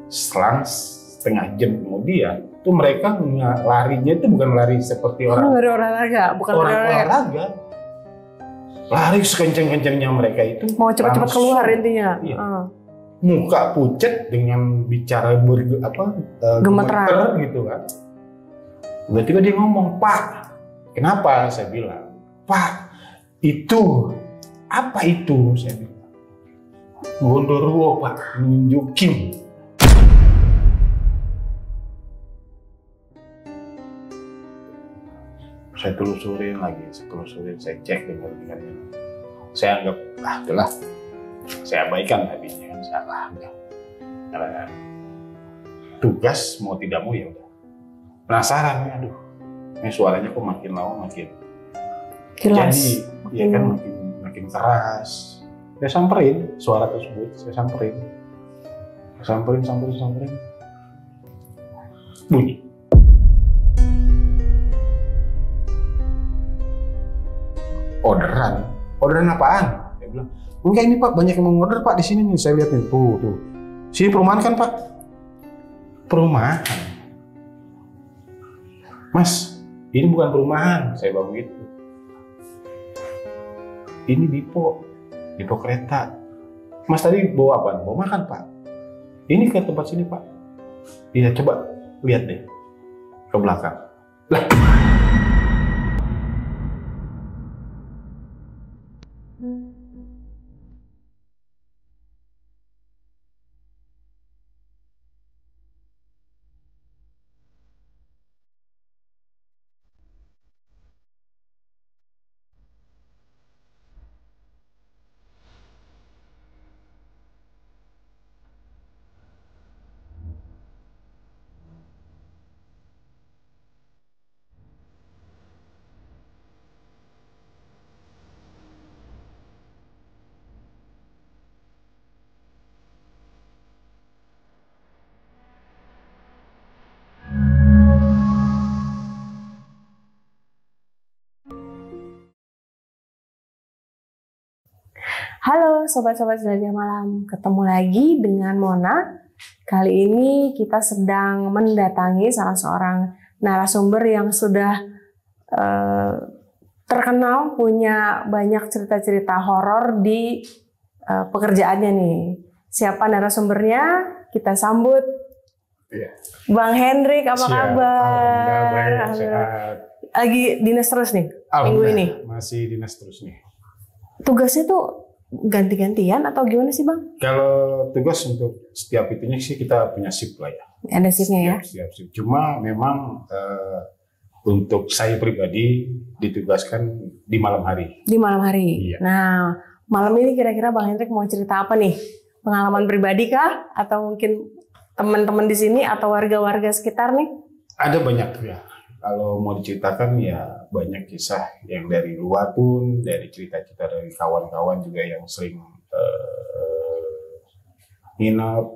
selang setengah jam kemudian tuh mereka larinya itu bukan lari seperti orang olahraga, bukan orang olahraga. Lari sekencang-kencangnya mereka itu mau cepat-cepat keluar intinya. Iya. Muka pucat dengan bicara gemeter gitu kan. Tiba-tiba dia ngomong, "Pak, kenapa?" Saya bilang, "Pak, itu apa itu?" Saya bilang, "Gondoruo, Pak, nunjukin." Saya telusurin lagi, saya cek dengar-dengarnya. Saya anggap, itulah, saya abaikan habisnya kan, salah. Karena tugas mau tidak mau ya udah. Penasaran, aduh, ini suaranya kok makin lama makin keras. Jadi, ya kan makin keras. Saya samperin suara tersebut, saya samperin. Bunyi. Orderan apaan? Dia bilang, enggak ini Pak, banyak yang mau order Pak di sini nih, saya lihat nih, tuh. Sini perumahan kan Pak? Perumahan. Mas, ini bukan perumahan, saya bilang gitu. Ini depo kereta. Mas tadi bawa apa? Bawa makan Pak. Ini ke tempat sini Pak. Iya, coba lihat deh ke belakang. Lah. Halo sobat-sobat Jelajah Malam, ketemu lagi dengan Mona. Kali ini kita sedang mendatangi salah seorang narasumber yang sudah terkenal punya banyak cerita-cerita horor di pekerjaannya nih. Siapa narasumbernya? Kita sambut Bang Hendrik, apa kabar? Sehat. Lagi dinas terus nih minggu ini? Masih dinas terus nih. Tugasnya tuh ganti-gantian atau gimana sih Bang? Kalau tugas untuk setiap itunya sih kita punya shift lah ya. Ada shiftnya ya? Setiap shift. Cuma memang untuk saya pribadi ditugaskan di malam hari. Di malam hari? Iya. Nah, malam ini kira-kira Bang Hendrik mau cerita apa nih? Pengalaman pribadi kah? Atau mungkin teman-teman di sini atau warga-warga sekitar nih? Ada banyak ya. Kalau mau diceritakan ya banyak kisah yang dari luar pun, dari cerita-cerita dari kawan-kawan juga yang sering nginep.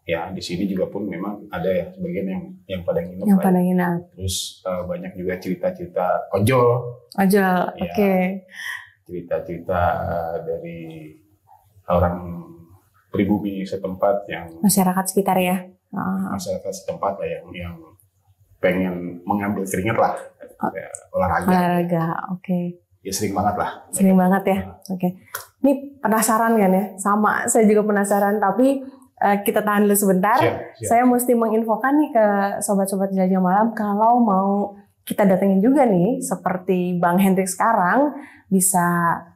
Ya di sini juga pun memang ada ya sebagian yang pada nginep. Yang pada nginep. Terus banyak juga cerita-cerita ojol. Ojol, ya, oke. Cerita-cerita dari orang pribumi setempat yang masyarakat sekitar ya. Masyarakat setempat lah yang pengen mengambil keringat lah, olahraga, oke. Ya sering banget lah. Sering banget ya, oke. Ini penasaran kan ya, sama saya juga penasaran, tapi kita tahan dulu sebentar. Siap. Saya mesti menginfokan nih ke sobat-sobat Jelajah Malam, kalau mau kita datengin juga nih, seperti Bang Hendrik sekarang,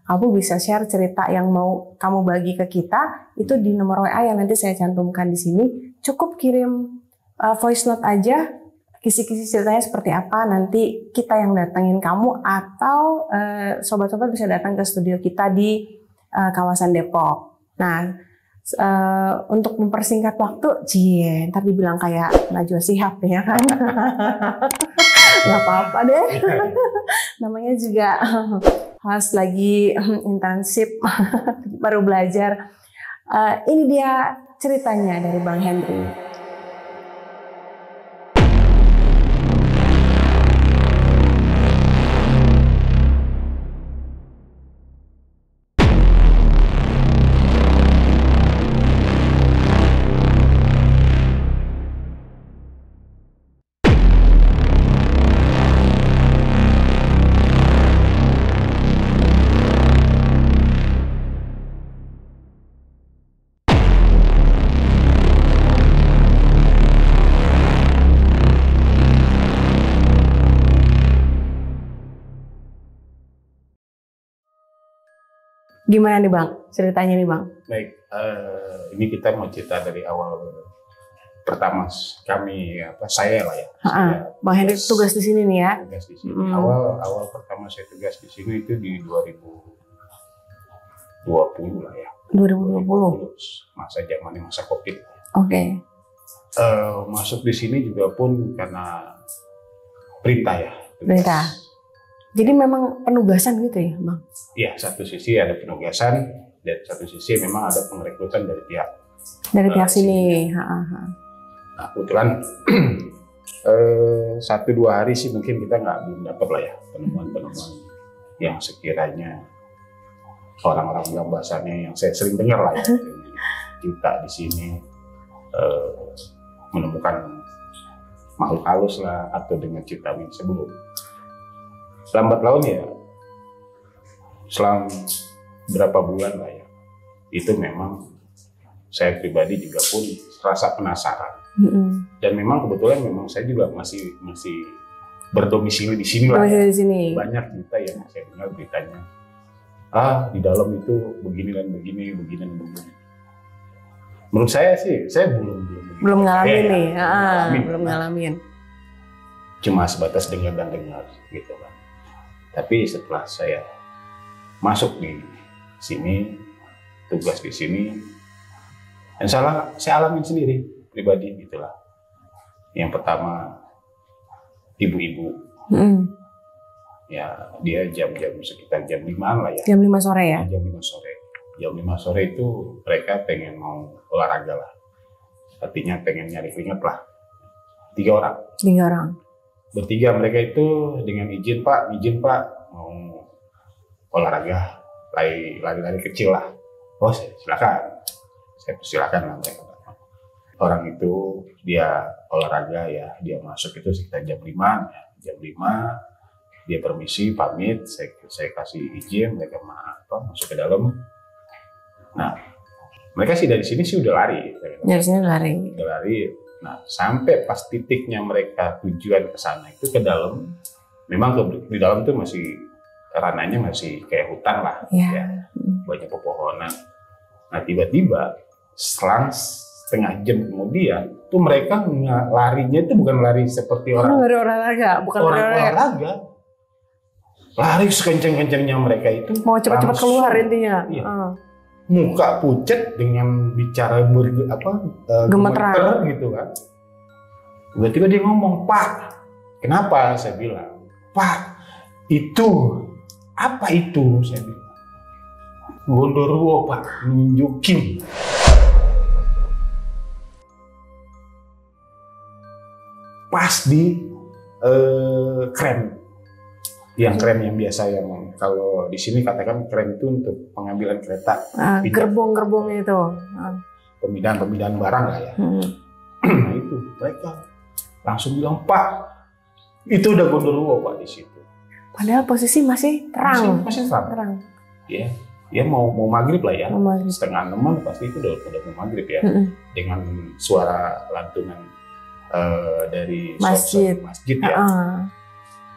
kamu bisa share cerita yang mau kamu bagi ke kita, itu di nomor WA yang nanti saya cantumkan di sini. Cukup kirim voice note aja, kisi-kisi ceritanya seperti apa, nanti kita yang datengin kamu, atau sobat-sobat bisa datang ke studio kita di kawasan Depok. Nah, untuk mempersingkat waktu, ntar dibilang kayak Najwa Shihab ya kan? Nggak apa-apa deh, namanya juga pas lagi internship, baru belajar. Ini dia ceritanya dari Bang Hendrik. Gimana nih Bang? Ceritanya nih Bang. Baik, ini kita mau cerita dari awal pertama kami saya lah ya. Bang Hendrik tugas di sini nih ya. Tugas di sini. Awal pertama saya tugas di sini itu di 2020 lah ya. 2020. Masa zamannya masa Covid. Oke. Masuk di sini juga pun karena perintah ya. Perintah. Jadi memang penugasan gitu ya, Bang? Iya, satu sisi ada penugasan, dan satu sisi memang ada pengrekrutan dari pihak sini. Nah, kebetulan 1-2 hari sih mungkin kita belum dapat lah ya penemuan yang sekiranya orang-orang bilang bahasanya yang saya sering dengar lah ya, kita di sini menemukan makhluk halus lah atau dengan cerita yang sebelum. Lambat laun ya, selang berapa bulan lah ya, itu memang saya pribadi juga pun rasa penasaran. Dan memang kebetulan memang saya juga masih berdomisili di sini lah. Di sini. Banyak cerita yang saya dengar beritanya, di dalam itu begini dan begini. Menurut saya sih, saya belum ngalamin nih, belum ngalamin. Cuma sebatas dengar gitu kan. Tapi setelah saya masuk di sini, tugas di sini, dan saya alamin sendiri pribadi gitulah. Yang pertama ibu-ibu, ya dia jam-jam sekitar jam 5 lah ya. Jam 5 sore ya? Jam 5 sore. Jam 5 sore itu mereka pengen mau olahraga lah. Artinya pengen nyari keringat lah. 3 orang. 3 orang. Bertiga mereka itu dengan izin Pak mau olahraga, lari kecil lah. Oh silakan, saya persilakan lah mereka. Orang itu dia olahraga ya, dia masuk itu sekitar jam 5 ya. Jam 5 dia permisi pamit, saya kasih izin, mereka masuk ke dalam. Nah mereka sih dari sini sih udah lari. Dari sini lari. Udah lari. Nah, sampai pas titiknya mereka tujuan ke sana itu ke dalam, memang di dalam itu masih rananya masih kayak hutan lah, ya. Banyak pepohonan. Nah, tiba-tiba selang setengah jam kemudian, tuh mereka larinya itu bukan lari seperti orang olahraga, bukan olahraga. Lari sekencang-kencangnya mereka itu. Mau cepat-cepat keluar intinya. Iya. Muka pucat dengan bicara gemeter gitu kan. Tiba-tiba dia ngomong, Pak, kenapa? Saya bilang, Pak, itu apa itu? Saya bilang, Gondoruo Pak, nunjukin. Pas di krem. Yang krem yang biasa yang kalau di sini katakan krem itu untuk pengambilan kereta. Gerbong itu. Pemindahan barang lah ya. Nah itu mereka langsung bilang, Pak, itu udah Gondoruo Pak di situ. Padahal posisi masih terang. Masih terang. Ya mau maghrib lah ya. Setengah 6 pasti itu udah mau maghrib ya. Dengan suara lantunan dari masjid ya.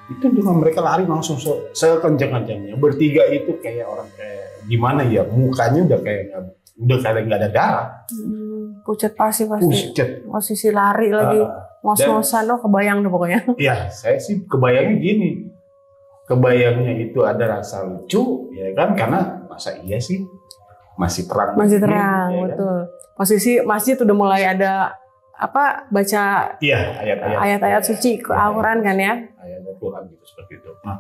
Itu dengan mereka lari langsung sekencang-kencangnya. Bertiga itu kayak orang kayak gimana ya, mukanya udah kayak nggak ada darah. Pucat pasti. Posisi lari lagi, ngos-ngosan, kebayang deh pokoknya. Ya, saya sih kebayangnya gini. Kebayangnya itu ada rasa lucu, ya kan? Karena masa iya sih masih terang. Masih terang, ya betul. Kan? Posisi masjid udah mulai ada baca ayat-ayat suci Al-Quran kan ya? Ayat Al-Quran gitu seperti itu. Nah,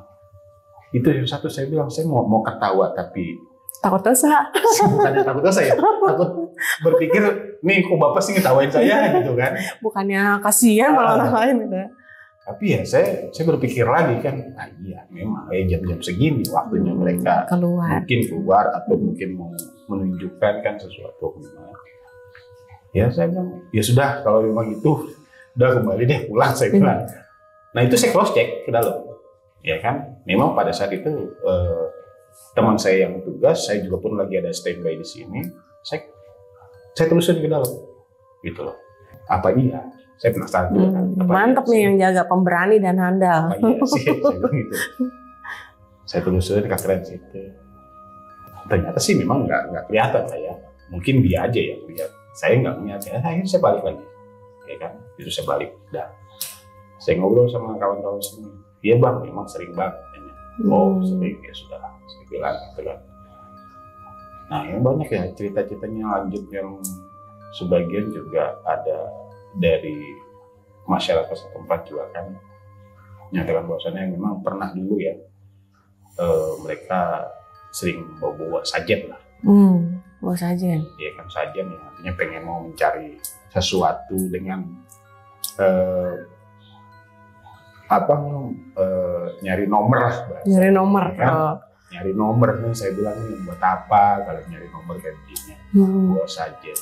itu yang satu saya bilang, saya mau ketawa tapi takut dosa. Bukannya takut dosa ya, takut berpikir nih kok bapak sih ngetawain saya gitu kan? Bukannya kasihan malah orang lain gitu. Tapi ya saya berpikir lagi kan, iya memang jam-jam segini waktunya mereka mungkin keluar atau mungkin mau menunjukkan kan sesuatu gimana. Ya saya bilang, ya sudah kalau memang itu udah kembali deh pulang saya bilang. Nah itu saya cross check ke dalam, ya kan. Memang pada saat itu teman saya yang tugas, saya juga pun lagi ada standby di sini. Saya telusuri ke dalam, gitu loh. Apa iya? Saya penasaran juga kan. Mantap nih yang jaga, pemberani dan handal. Apa iya sih? Saya bilang gitu. Saya telusuri ke keren situ. Ternyata sih memang nggak kelihatan saya. Mungkin dia aja yang lihat. Saya nggak melihat. Akhirnya saya balik lagi. Ya kan? Itu saya balik. Dah. Saya ngobrol sama kawan-kawan sini. Iya bang, memang sering banget. Oh sering, ya sudah. Saya bilang gitu kan. Nah yang banyak ya cerita-ceritanya lanjut yang sebagian juga ada dari masyarakat setempat juga kan. Nyatakan bahwasannya memang pernah dulu ya. Mereka sering bawa sajen lah. Bawa sajen. Iya kan sajen ya, artinya pengen mau mencari sesuatu dengan nyari nomor lah. Nyari nomor. Kan? Nyari nomor nih saya bilang nih buat apa kalau nyari nomor gantinya bawa sajen.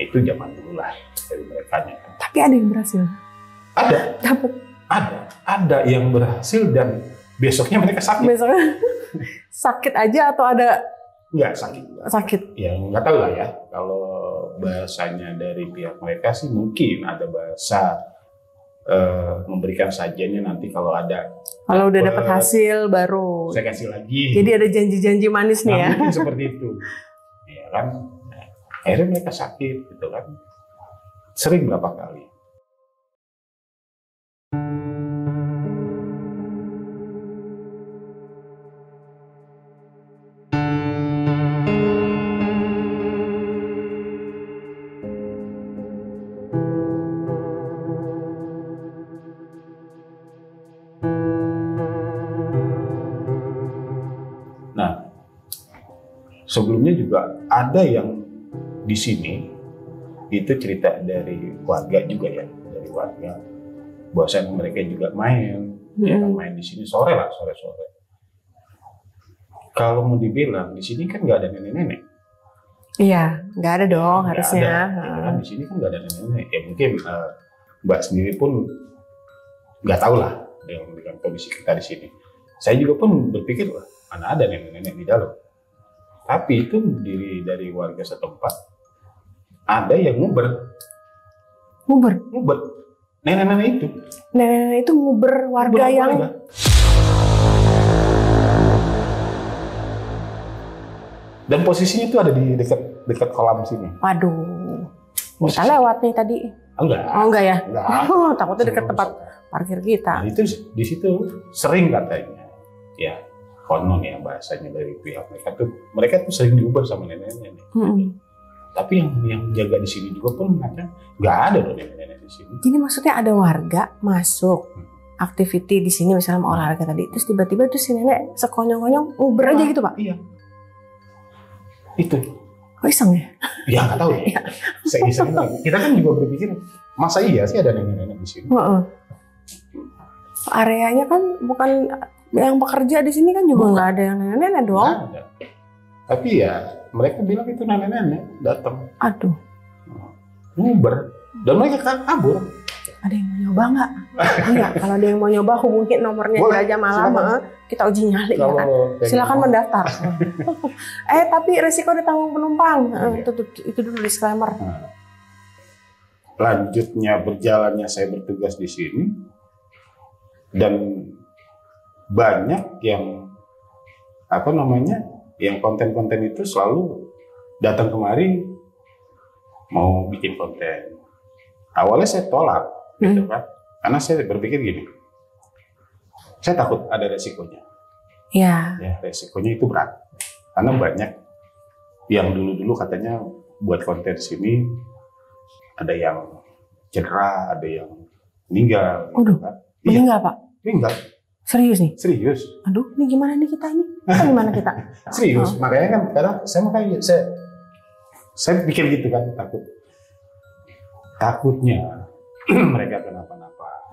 Itu zaman dulu lah dari mereka kan. Tapi ada yang berhasil. Ada. Dapat. Ada yang berhasil dan besoknya mereka sakit. Besoknya sakit aja atau ada? Enggak sakit. Sakit. Ya nggak tahu lah ya. Kalau bahasanya dari pihak mereka sih mungkin ada bahasa memberikan sajennya nanti kalau ada. Kalau udah dapat hasil baru. Saya kasih lagi. Jadi ada janji-janji manis nih ya. Mungkin seperti itu. Ya kan. Akhirnya mereka sakit gitu kan. Sering berapa kali. Sebelumnya juga ada yang di sini itu cerita dari warga juga ya, dari warga bahwasanya mereka juga main, ya kan, main di sini sore. Kalau mau dibilang di sini kan nggak ada nenek-nenek. Iya, nggak ada dong Nggak harusnya. ada. Kan di sini kan nggak ada nenek-nenek. Ya mungkin Mbak sendiri pun nggak tahu lah dengan kondisi kita di sini. Saya juga pun berpikir wah mana ada nenek-nenek di dalam. Tapi itu dari warga setempat ada yang nguber. Nenek-nenek itu. Nenek-nenek itu nguber warga yang. Dan posisinya itu ada di dekat kolam sini. Waduh. Kita lewat nih tadi. Enggak. Oh enggak ya? Enggak. Oh, takutnya dekat tempat parkir kita. Nah, itu di situ sering katanya. Ya. Konon ya bahasanya dari pihak mereka tuh sering diuber sama nenek-nenek. Tapi yang jaga di sini juga pun katanya nggak ada loh nenek-nenek di sini. Jadi maksudnya ada warga masuk activity di sini misalnya mau olahraga tadi, terus tiba-tiba tuh si nenek sekonyong-konyong uber aja gitu pak? Iya. Itu. Kok iseng ya? Ya nggak tahu ya. Saya iseng lagi. Kita kan juga berpikir masa iya sih ada nenek-nenek di sini. Areanya kan bukan yang bekerja di sini kan juga nggak ada yang nenek-nenek dong. Nggak ada. Tapi ya mereka bilang itu nenek-nenek datang. Aduh. Nguber. Dan mereka kan kabur. Ada yang mau nyoba nggak? Enggak. Kalau ada yang mau nyoba hubungin nomornya Jelajah Malam. Kita uji nyali ya kan. Silakan mendaftar. Tapi resiko ditanggung penumpang. Itu dulu disclaimer. Lanjutnya berjalannya saya bertugas di sini dan banyak yang yang konten-konten itu selalu datang kemari mau bikin konten. Awalnya saya tolak, gitu kan, karena saya berpikir gini, saya takut ada resikonya. Ya, resikonya itu berat, karena banyak yang dulu katanya buat konten sini ada yang cedera, ada yang meninggal. Gitu kan. Meninggal pak? Meninggal. Serius nih? Serius. Aduh, ini gimana nih kita ini? Gimana kita? Serius, makanya kan kadang saya pikir gitu kan, takutnya mereka kenapa-napa,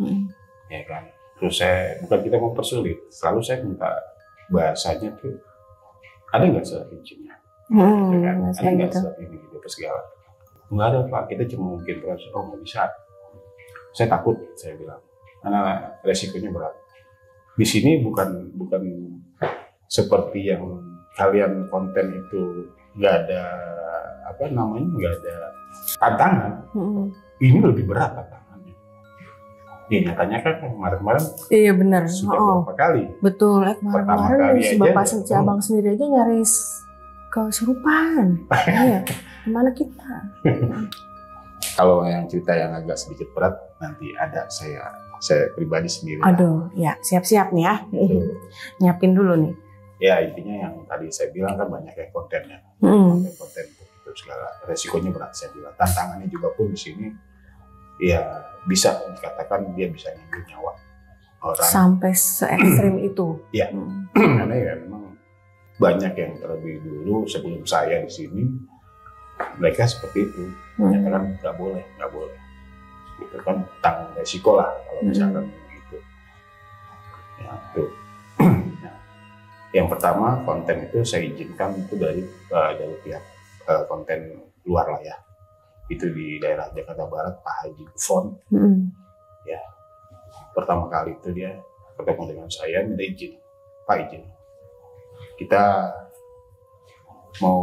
ya kan. Terus bukan kita mempersulit, selalu saya minta bahasanya tuh ada nggak surat izinnya, kan? Ada nggak surat ini gitu segala. Nggak ada pak, kita cuma mungkin proses. Oh nggak bisa. Saya takut, saya bilang, karena resikonya berat. Di sini bukan seperti yang kalian konten itu nggak ada nggak ada tantangan. Ini lebih berat tantangannya. Ya nyatanya kan kemarin. Iya benar. Sudah berapa kali? Betul. Kemarin si bapak abang sendiri aja nyaris kesurupan. Iya, gimana kita? Kalau yang cerita yang agak sedikit berat, nanti ada saya pribadi sendiri. Aduh, ya siap-siap nih ya. Nyiapin dulu nih. Ya intinya yang tadi saya bilang kan banyak ya kontennya. Konten itu segala resikonya berat saya bilang. Tantangannya juga pun di sini ya bisa dikatakan dia bisa ngambil nyawa orang. Sampai se-ekstrim itu. Iya. Karena ya memang banyak yang terlebih dulu sebelum saya di sini mereka seperti itu. Menyatakan nggak boleh. Itu kan tanggung resiko lah kalau misalkan gitu. Ya, itu. Nah, yang pertama konten itu saya izinkan itu dari pihak konten luar lah ya. Itu di daerah Jakarta Barat, Pak Haji Gufron. Ya, pertama kali itu dia ketemu dengan saya minta izin, Pak izin. Kita mau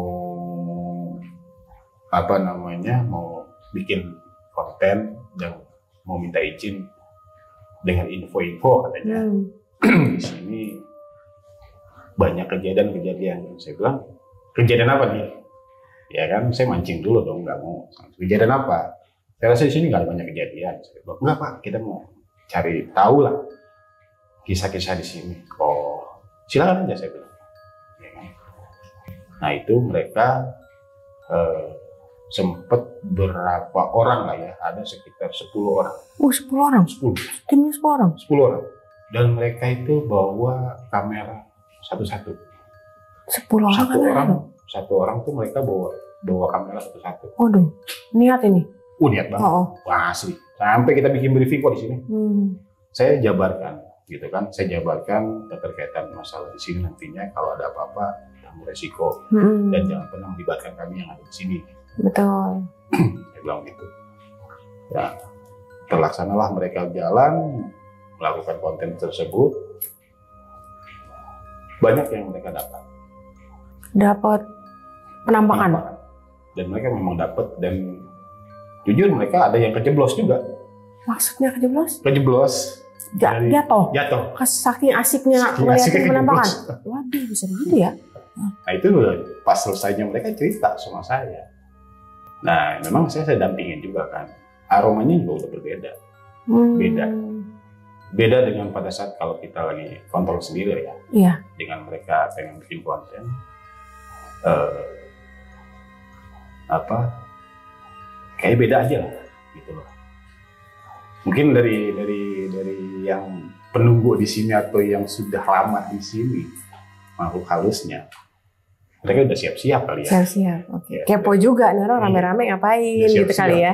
mau bikin konten dan mau minta izin dengan info-info katanya. Di sini banyak kejadian. Saya bilang, kejadian apa nih? Ya kan, saya mancing dulu dong, nggak mau. Kejadian apa? Saya rasa di sini nggak ada banyak kejadian. Saya bilang, enggak Pak, kita mau cari tahu lah kisah-kisah di sini. Oh, silakan aja saya bilang. Ya kan? Nah itu mereka sempat berapa orang lah ya, ada sekitar 10 orang. 10 orang? 10. Timnya 10 orang? 10 orang. Dan mereka itu bawa kamera satu-satu. 10 orang? Satu orang tuh mereka bawa kamera satu-satu. Waduh, niat ini? Niat banget. Wah, asli. Sampai kita bikin briefing kok di sini. Saya jabarkan, gitu kan. Saya jabarkan keterkaitan masalah di sini nantinya kalau ada apa-apa, tanggung resiko. Dan jangan pernah melibatkan kami yang ada di sini. Betul. Saya bilang gitu. Ya, terlaksanalah mereka jalan, melakukan konten tersebut. Banyak yang mereka dapat penampakan. Dan mereka memang dapat, dan jujur mereka ada yang kejeblos juga. Maksudnya kejeblos? Jatuh. Saking asiknya melihat penampakan. Waduh, bisa begitu ya? Nah itu pas selesainya mereka cerita sama saya. Nah memang saya dampingin juga kan. Aromanya juga udah berbeda. Beda dengan pada saat kalau kita lagi kontrol sendiri ya. Iya. Dengan mereka pengen bikin konten. Kayak beda aja lah gitu loh. Mungkin dari yang penunggu di sini atau yang sudah lama di sini, makhluk halusnya mereka udah siap-siap kali ya. Siap-siap, oke. Ya, kepo juga nih orang rame-rame ngapain gitu kali ya.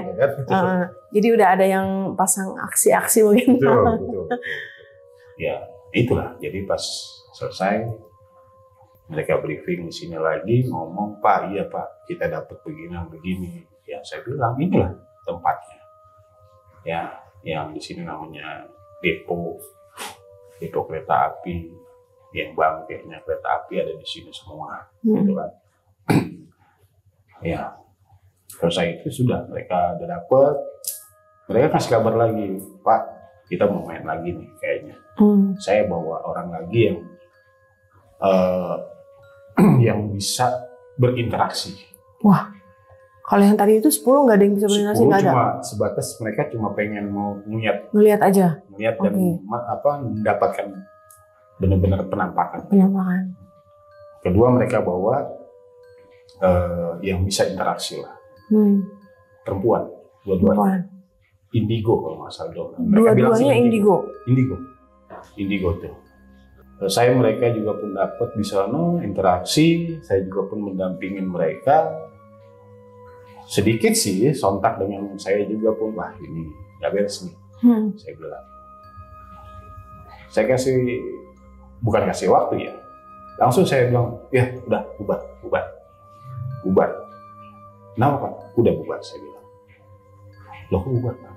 Jadi udah ada yang pasang aksi-aksi mungkin. Betul. Ya itulah. Jadi pas selesai mereka briefing di sini lagi, ngomong, Pak, iya Pak, kita dapat begini. Ya saya bilang inilah tempatnya. Ya, yang di sini namanya depo kereta api, yang bangkainya kereta api ada di sini semua, gitu kan. Ya, selesai itu sudah mereka udah dapet, mereka kasih kabar lagi, Pak, kita mau main lagi nih kayaknya. Saya bawa orang lagi yang bisa berinteraksi. Wah, kalau yang tadi itu 10 nggak ada yang bisa berinteraksi, nggak ada? Cuma sebatas mereka cuma pengen mau ngeliat aja. Ngeliat dan mendapatkan benar-benar penampakan. Kedua mereka bawa yang bisa interaksi lah. Perempuan, dua-duanya. Indigo kalau nggak salah. Dua-duanya indigo. Indigo tuh. Saya mereka juga pun dapat di sana interaksi, saya juga pun mendampingin mereka. Sedikit sih sontak dengan saya juga pun, wah ini nggak beres nih. Saya bilang. Saya bukan kasih waktu ya. Langsung saya bilang, ya udah bubar. Kenapa Pak? Udah bubar, saya bilang. Loh kok bubar Pak?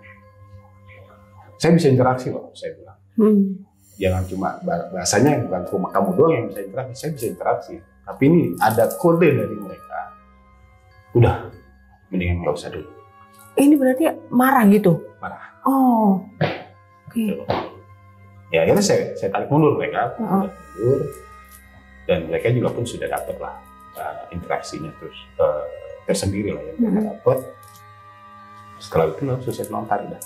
Saya bisa interaksi loh, saya bilang. Jangan cuma bahasanya bukan cuma kamu doang yang bisa interaksi, saya bisa interaksi. Tapi ini ada kode dari mereka. Udah, mendingan nggak usah dulu. Ini berarti marah gitu? Marah. Oh, oke. Ya akhirnya saya tarik mundur mereka, mundur. Dan mereka juga pun sudah dapat lah interaksinya terus tersendiri lah yang mereka dapat. Setelah itu langsung saya bilang tarik dah.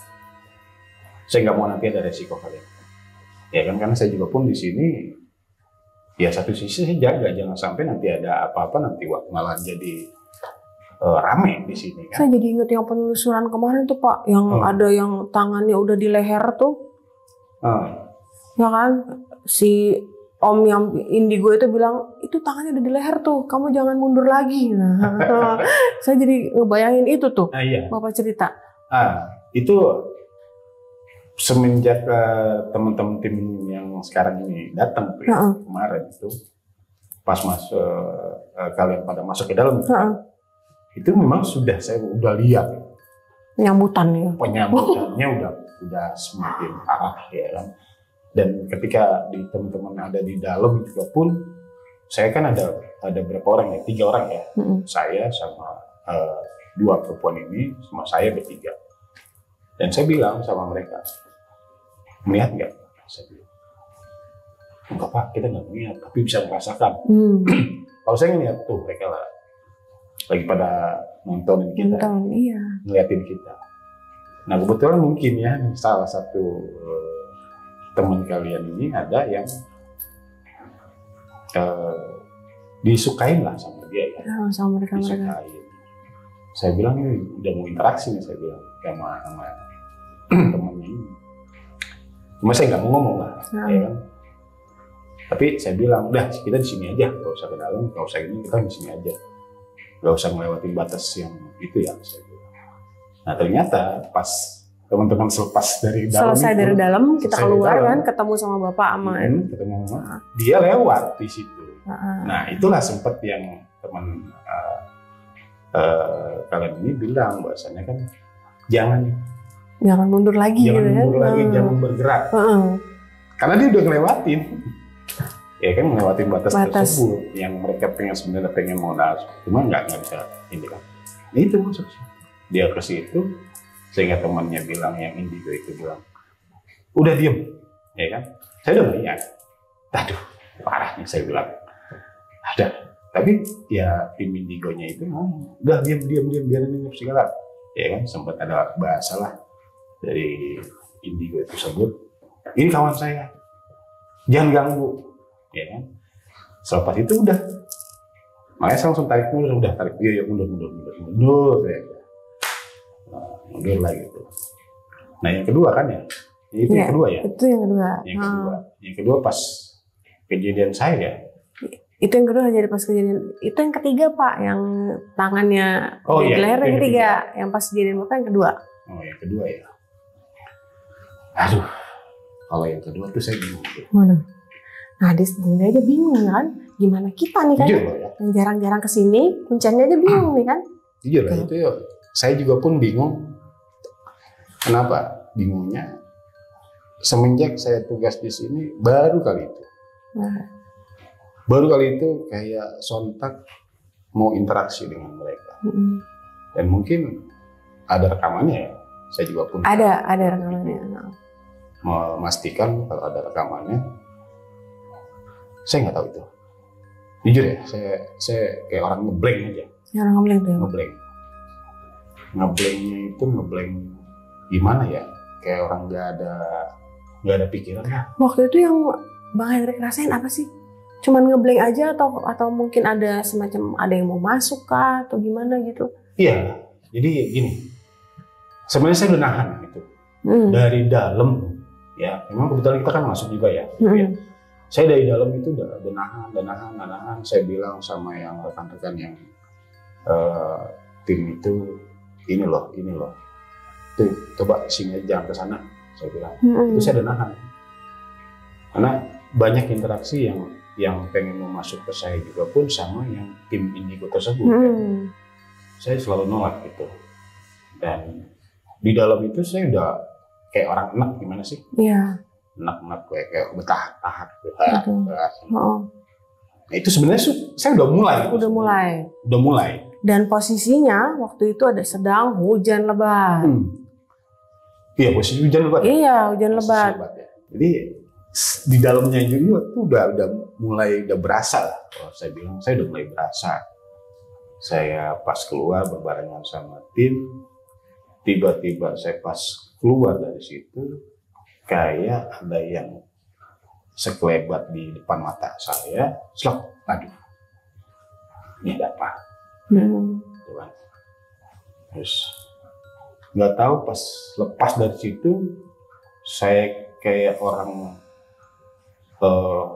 Saya nggak mau nanti ada resiko kalian. Ya kan, karena saya juga pun di sini ya satu sisi saya jaga jangan sampai nanti ada apa-apa nanti malah jadi rame di sini kan. Saya jadi ingat yang penelusuran kemarin tuh Pak, yang ada yang tangannya udah di leher tuh. Ya kan, si Om yang indigo itu bilang, itu tangannya udah di leher tuh, kamu jangan mundur lagi. Nah, saya jadi ngebayangin itu tuh, iya. Bapak cerita. Itu semenjak teman-teman tim yang sekarang ini datang kemarin itu, pas kalian pada masuk ke dalam, itu memang saya udah lihat. Penyambutannya udah semakin arah ya kan. Dan ketika di teman-teman ada di dalam juga pun, saya kan ada berapa orang ya, 3 orang ya, saya sama 2 perempuan ini, sama saya bertiga. Dan saya bilang sama mereka, melihat nggak? Saya bilang, enggak Pak, kita nggak melihat, tapi bisa merasakan. Kalau saya ngeliat tuh mereka lah, lagi pada nontonin kita, ngeliatin kita. Nah kebetulan mungkin ya salah satu teman kalian ini ada yang disukain lah sama dia ya. Sama mereka. Saya bilang ini udah mau interaksi nih, saya bilang sama temannya ini. Cuma saya nggak mau ngomong lah, ya kan. Tapi saya bilang udah kita di sini aja, nggak usah ke dalam, nggak usah ini, kita di sini aja, nggak usah melewati batas yang itu ya. Saya bilang. Nah ternyata pas teman-teman selesai dari dalam kita keluar kan, ketemu sama bapak sama ketemu sama dia lewat di situ. Nah itulah sempat yang teman kalian ini bilang bahasanya kan jangan mundur lagi, jangan bergerak, karena dia udah ngelewatin ya kan, ngelewatin batas tersebut yang mereka sebenarnya pengen mau masuk, cuma nggak bisa ini kan. Nah, itu masuk dia ke situ. Sehingga temannya bilang, yang indigo itu bilang, udah diem, ya kan? Saya udah melihat, aduh parah nih saya bilang, ada. Tapi ya tim indigonya itu, udah diem, biarin ini segala, ya kan? Sempat ada bahasa lah dari indigo itu sebut, ini kawan saya, jangan ganggu, ya kan? Selepas itu udah, makanya saya langsung tarik mundur, mundur, ya. Mundur lagi gitu. Nah yang kedua kan ya, itu yang kedua ya. Itu yang kedua. Yang kedua pas kejadian saya. Itu yang kedua jadi pas kejadian. Itu yang ketiga Pak, yang tangannya di leher yang ketiga, yang pas kejadian Bapak yang kedua. Oh yang kedua ya. Aduh, kalau yang kedua tuh saya bingung. Mana? Nah di sini aja bingung kan, gimana kita nih kan? Yang jarang-jarang kesini, kuncinya aja bingung nih kan? Jujur lah itu ya. Saya juga pun bingung. Kenapa? Bingungnya semenjak saya tugas di sini baru kali itu. Baru kali itu kayak sontak mau interaksi dengan mereka. Dan mungkin ada rekamannya ya. Saya juga pun ada rekamannya. Memastikan kalau ada rekamannya. Saya nggak tahu itu. Jujur ya, saya kayak orang ngeblank aja. Orang ngeblank tuh. Ngeblanknya itu ngeblank gimana ya, kayak orang nggak ada pikiran lah. Waktu itu yang Bang Hendrik rasain apa sih? Cuman ngeblank aja atau mungkin ada semacam ada yang mau masuk kah atau gimana gitu? Iya, jadi gini, sebenarnya saya udah nahan gitu dari dalam ya, memang kebetulan kita kan masuk juga ya. Ya. Saya dari dalam itu udah nahan. Saya bilang sama yang rekan-rekan yang tim itu, ini loh, tuh coba sini jangan ke sana, saya bilang. Itu saya udah nahan, karena banyak interaksi yang pengen mau masuk ke saya juga pun sama yang tim indigo tersebut. Saya selalu nolak gitu, dan di dalam itu saya udah kayak orang enak gimana sih? Iya. Enak kayak bertahap. Nah itu sebenarnya saya udah mulai. Dan posisinya waktu itu ada sedang hujan lebat. Iya, posisi hujan lebat. Iya, hujan lebat. Ya. Jadi di dalamnya juga tuh udah mulai berasa lah. Kalau saya bilang saya udah mulai berasa. Saya pas keluar berbarengan sama tim, tiba-tiba saya pas keluar dari situ kayak ada yang sekelebat di depan mata saya, slok, aduh, ini ada apa? Gitu kan. Terus nggak tahu pas lepas dari situ saya kayak orang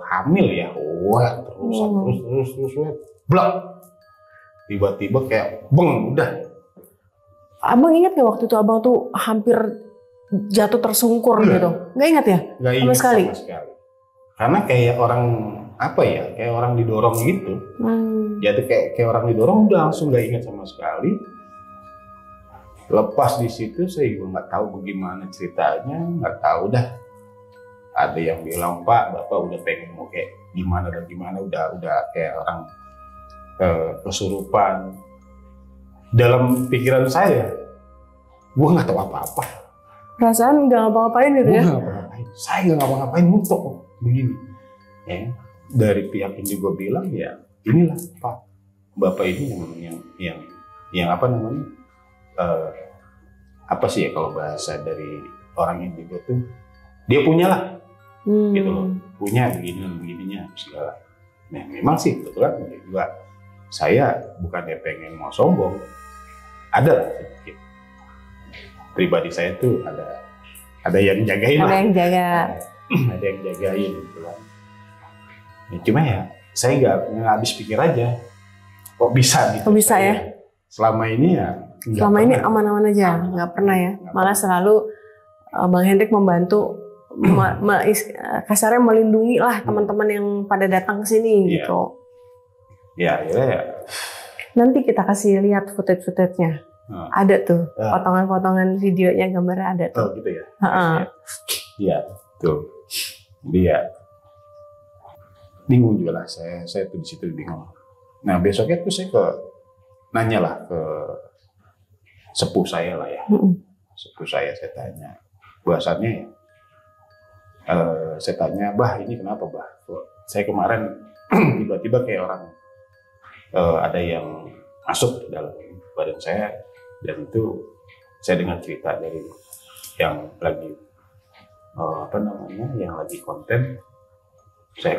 hamil ya, wah terus blok, tiba-tiba kayak beng, udah. Abang ingat nggak waktu itu abang tuh hampir jatuh tersungkur gitu? Nggak ingat ya? Nggak ingat sama sekali. Karena kayak orang apa ya, kayak orang didorong gitu. Jadi kayak orang didorong, udah langsung nggak ingat sama sekali. Lepas di situ saya juga nggak tahu bagaimana ceritanya, nggak tahu dah. Ada yang bilang, Pak, Bapak udah pengen mau kayak gimana dan gimana, udah kayak orang kesurupan. Dalam pikiran saya, gue nggak tahu apa-apa. Perasaan nggak ngapa-ngapain gitu ya? Gue nggak ngapa-ngapain, saya nggak ngapa-ngapain, mutok begini. Ya, dari pihak ini juga bilang ya, inilah Pak, Bapak ini yang apa namanya, apa sih ya kalau bahasa dari orang Indigo tuh, dia punya lah. Gitu loh, punya begininya segala. Nah memang sih kebetulan juga saya bukannya pengen mau sombong, ada lah sedikit. Pribadi saya tuh ada yang jagain lah. Ada yang jaga. Ada yang jagain gitu kan. Ya, cuma ya saya nggak habis pikir aja, kok bisa gitu. Kok bisa ya? Selama ini ya. Selama ini aman-aman aja, nggak pernah ya. Malah selalu Bang Hendrik membantu. Kasarnya melindungi lah teman-teman yang pada datang ke sini gitu. Ya. Nanti kita kasih lihat footage-nya. Ada tuh potongan-potongan videonya, gambarnya ada tuh. Oh gitu ya. Iya, tuh. Dia bingung juga lah, saya tuh di situ bingung. Nah besoknya tuh saya nanya lah ke sepuh saya lah ya. Sepuh saya tanya. Bahasanya ya. Saya tanya, Bah ini kenapa Bah? Saya kemarin tiba-tiba kayak orang ada yang masuk ke dalam badan saya, dan itu saya dengar cerita dari yang lagi apa namanya, yang lagi konten, saya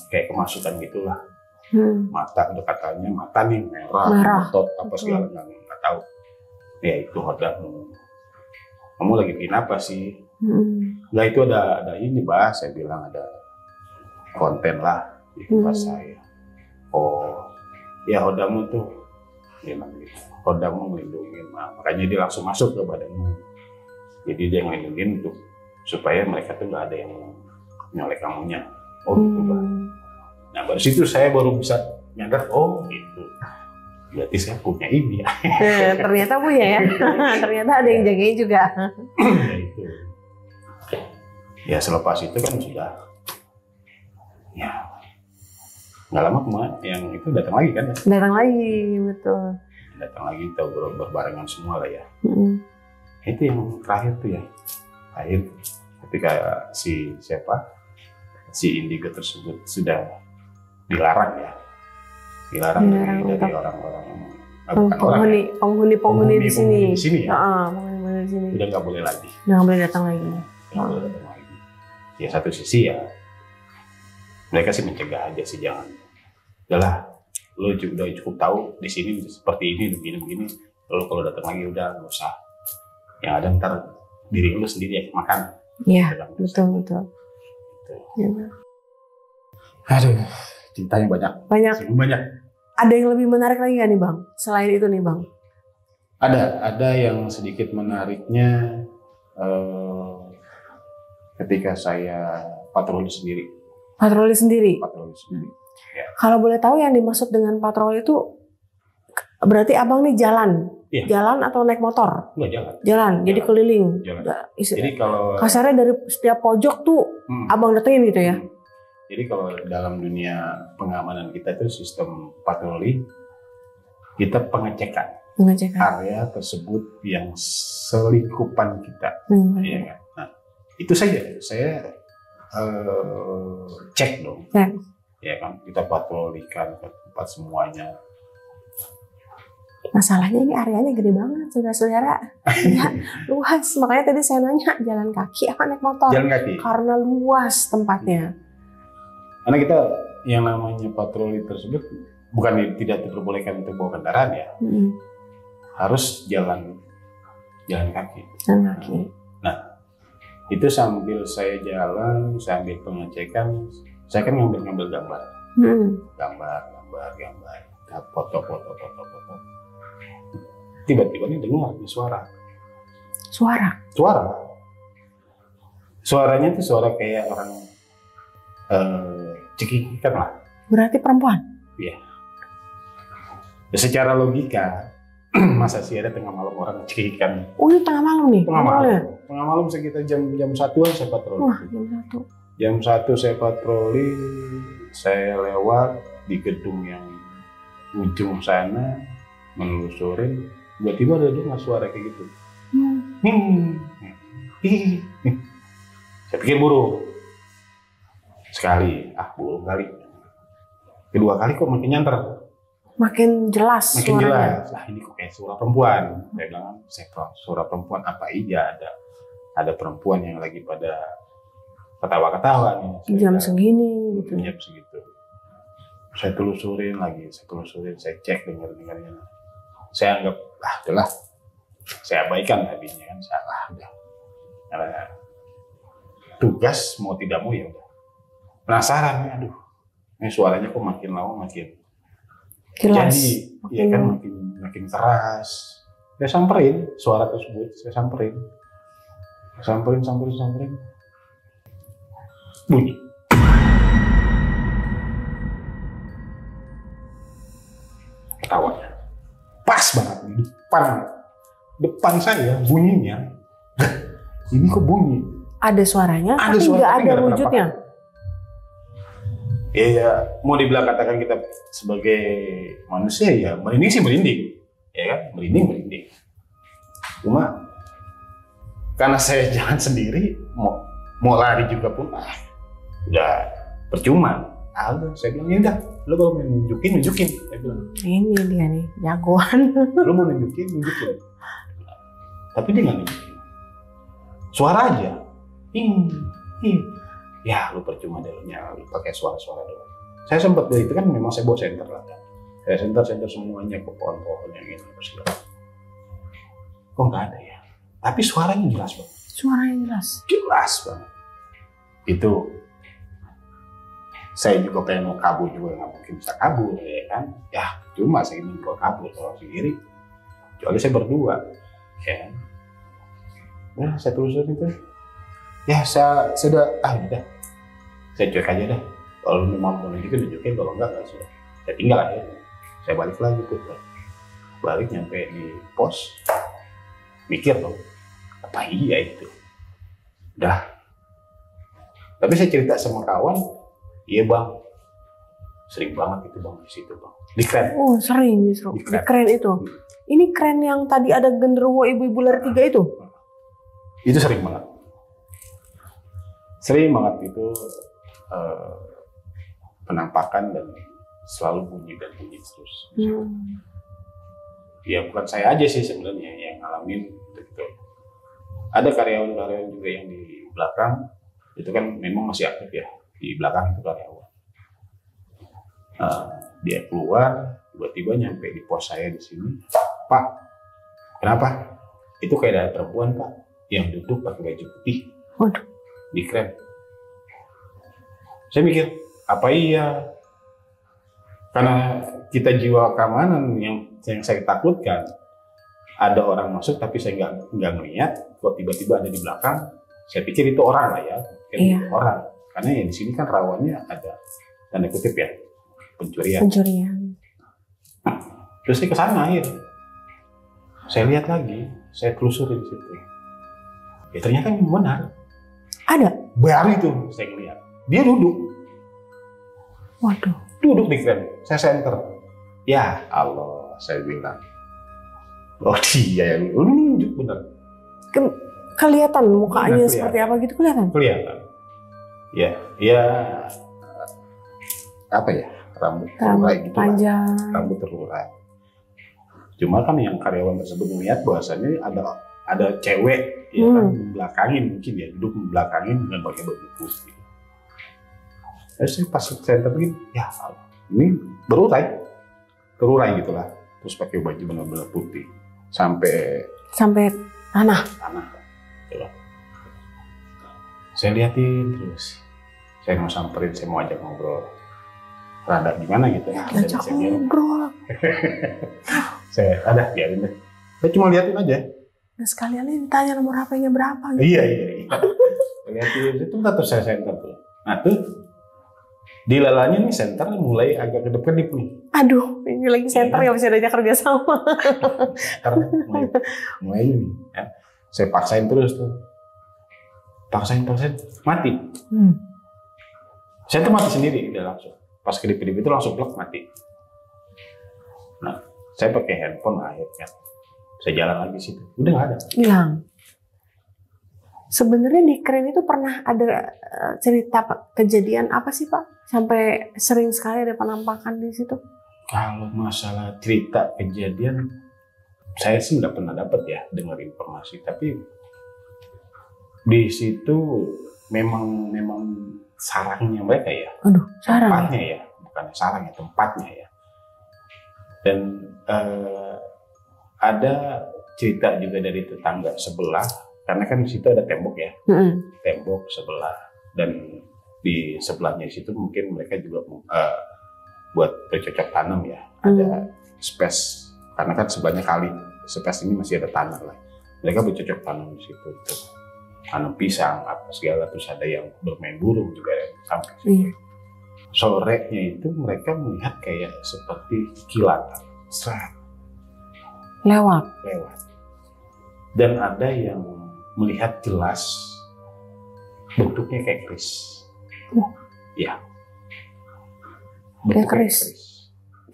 kayak kemasukan gitulah. Mata, udah katanya mata nih merah. Otot apa segala nggak tahu. Ya itu hodang. Kamu lagi bikin apa sih? Nah itu ada ini Bah, saya bilang ada konten lah di tempat saya. Oh ya hodamu tuh, dia bilang gitu. Hodamu melindungi, makanya dia langsung masuk ke badanmu. Jadi dia ngelindungin untuk supaya mereka tuh nggak ada yang nyolek kamunya. Oh gitu Bah. Nah baru situ saya baru bisa nyadar, oh gitu. Berarti saya punya ini ya. Ternyata punya ya. Ternyata ada yang jagain juga. Ya itu. Ya selepas itu kan sudah, ya nggak lama kemarin yang itu datang lagi kan? Datang lagi, betul. Datang lagi, tahu berbarengan semua lah ya. Itu yang terakhir tuh ya, terakhir ketika si Indigo tersebut sudah dilarang ya, dilarang dari orang-orang penghuni di sini ya. Penghuni di sini. Udah nggak boleh lagi. Nggak boleh datang lagi. Nggak boleh datang lagi. Ya satu sisi ya mereka sih mencegah aja sih, jangan. Udahlah, lo udah cukup tahu di sini seperti ini begini. Lo kalau datang lagi udah nggak usah. Yang ada ntar diri lo sendiri yang makan. Iya, betul. Gitu. Ya. Aduh, ceritanya banyak. Ada yang lebih menarik lagi nggak nih Bang? Selain itu nih Bang? Ada yang sedikit menariknya. Ketika saya patroli sendiri. Ya. Kalau boleh tahu yang dimaksud dengan patroli itu berarti abang nih jalan, jalan atau naik motor? Enggak, jalan. Jadi keliling. Jadi kalau kasarnya dari setiap pojok tuh abang datengin gitu ya? Jadi kalau dalam dunia pengamanan kita itu sistem patroli, kita pengecekan area tersebut yang selingkupan kita. Ya kan? Nah, itu saja. Saya cek dong. Ya. Ya kan, kita patrolikan ke tempat semuanya. Masalahnya ini areanya gede banget, saudara-saudara. Ya, luas. Makanya tadi saya nanya jalan kaki apa naik motor? Jalan kaki. Karena luas tempatnya. Karena kita yang namanya patroli tersebut bukan tidak diperbolehkan untuk bawa kendaraan ya. Harus jalan kaki. Jalan kaki. Nah, itu sambil saya jalan, sambil pengecekan, saya kan ngambil gambar. Gambar. Foto. Tiba-tiba nih dengar suara. Suaranya tuh suara kayak orang cekikikan lah. Berarti perempuan? Iya. Ya, secara logika, masa sih ada tengah malam orang cekikikan? Oh, ini tengah malam nih? Tengah malam sekitar jam 1-an saya patroli. Wah, jam 1 saya patroli, saya lewat di gedung yang ujung sana, menelusurin, tiba-tiba ada dengar suara kayak gitu. Saya pikir burung. Sekali, burung kali. Kedua kali kok makin nyanter. Makin jelas suaranya. Lah ini kok kayak suara perempuan. Saya bilang, suara perempuan apa iya ada perempuan yang lagi pada ketawa-ketawa nih. Jam segini gitu. Jam segitu. Saya telusurin lagi, saya cek dengar-dengarnya. Saya anggap, udahlah. Saya abaikan tadinya kan, udah. Karena tugas mau tidak mau ya udah. Penasaran, ini suaranya kok makin lama makin jelas. Jadi, ya kan makin keras. Saya samperin suara tersebut, samperin. Bunyi. Ketawanya. Pas banget di depan saya bunyinya. Ini kok bunyi? Ada suaranya, ada tapi nggak ada wujudnya. Ya, mau dibilang katakan kita sebagai manusia ya merinding sih merinding, ya kan, merinding. Cuma karena saya jalan sendiri, mau lari juga pun, udah percuma. Saya bilang ya udah, lo kalau mau nunjukin, saya bilang. Ini dia nih, jagoan. Lo mau nunjukin. Tapi dia nggak nunjukin. Suara aja, ya lu percuma dulunya, lu pakai suara-suara doang. Saya sempat dari itu kan memang saya bawa senter lah kan. Saya senter semuanya ke pohon-pohon yang ini segala. Kok nggak ada ya? Tapi suaranya jelas banget. Jelas banget. Itu saya juga pengen mau kabur juga nggak mungkin bisa kabur ya kan? Ya cuma saya ingin mau kabur kalau sendiri. Kecuali saya berdua, ya kan? Nah saya telusurin itu. Ya saya sudah udah. Saya cuek aja dah. Kalau memang mau nunjukin, kalau enggak sudah. Saya tinggal aja. Saya balik lagi putar. Balik nyampe di pos. Mikir dong, apa iya itu? Udah. Tapi saya cerita sama kawan, iya bang. Sering banget itu bang di situ bang. Di kren. Oh sering justru. Di kren itu. Ini kren yang tadi ada genderuwo ibu-ibu lari 3 itu? Itu sering banget. Sering banget itu penampakan dan selalu bunyi terus. Ya bukan saya aja sih sebenarnya yang ngalamin gitu. Ada karyawan-karyawan juga yang di belakang itu kan memang masih aktif ya, di belakang itu karyawan. Dia keluar tiba-tiba nyampe di pos saya di sini. Pak, kenapa? Itu kayak ada perempuan pak yang duduk pakai baju putih. Di kren. Saya mikir, apa iya? Karena kita jiwa keamanan yang saya takutkan, ada orang masuk tapi saya nggak ngeliat, kok tiba-tiba ada di belakang. Saya pikir itu orang lah ya, orang. Karena ya di sini kan rawannya ada tanda kutip ya, pencurian. Terus saya kesana akhirnya. Saya lihat lagi, saya telusuri di situ. Ya ternyata benar. Ada? Baru itu saya lihat. Dia duduk. Waduh. Duduk di kren. Saya senter. Ya Allah, saya bilang. Oh dia yang nunjuk benar. Kelihatan mukanya seperti apa gitu kelihatan? Kelihatan. Ya apa ya, rambut terurai gitu panjang. Rambut terurai. Cuma kan yang karyawan tersebut melihat bahwasannya ada cewek ya kan membelakangin, mungkin ya duduk membelakangin dengan pakai baju putih. Terus pas center begini, ya ini terurai gitulah. Terus pakai baju benar-benar putih sampai tanah. Coba. Saya liatin terus. Saya mau samperin, saya mau ajak ngobrol. Rada gimana gitu ya. Ajak ngobrol. Saya biarin deh. Saya cuma liatin aja. Nah sekalian ini tanya nomor HP-nya berapa gitu. Iya. Liatin, itu terus saya center tuh. Nah tuh, dilalanya nih center mulai agak kedip-kedip nih. Aduh, ini lagi center ya masih ada kerja sama. Karena mulai ini ya. Saya paksain terus tuh. Paksain, mati. Saya tuh mati sendiri udah langsung. Pas kedip-kedip itu langsung plak mati. Nah, saya pakai handphone akhirnya. Saya jalan lagi situ. Udah nggak ada. Hilang. Sebenarnya di Kren itu pernah ada cerita kejadian apa sih Pak? Sampai sering sekali ada penampakan di situ? Kalau masalah cerita kejadian, saya sih nggak pernah dapat ya dengar informasi. Tapi di situ memang sarangnya mereka ya. Aduh, sarang. Tempatnya ya, bukan sarangnya, tempatnya ya. Dan ada cerita juga dari tetangga sebelah, karena kan di situ ada tembok ya, tembok sebelah, dan di sebelahnya situ mungkin mereka juga buat bercocok tanam ya, ada space, karena kan sebelahnya kali, space ini masih ada tanah lah, mereka bercocok tanam di situ, tanam pisang apa segala, terus ada yang bermain burung juga yang sampai situ. Sorenya itu mereka melihat kayak seperti kilatan, lewat. Dan ada yang melihat jelas bentuknya kayak keris. Ya. Kayak keris.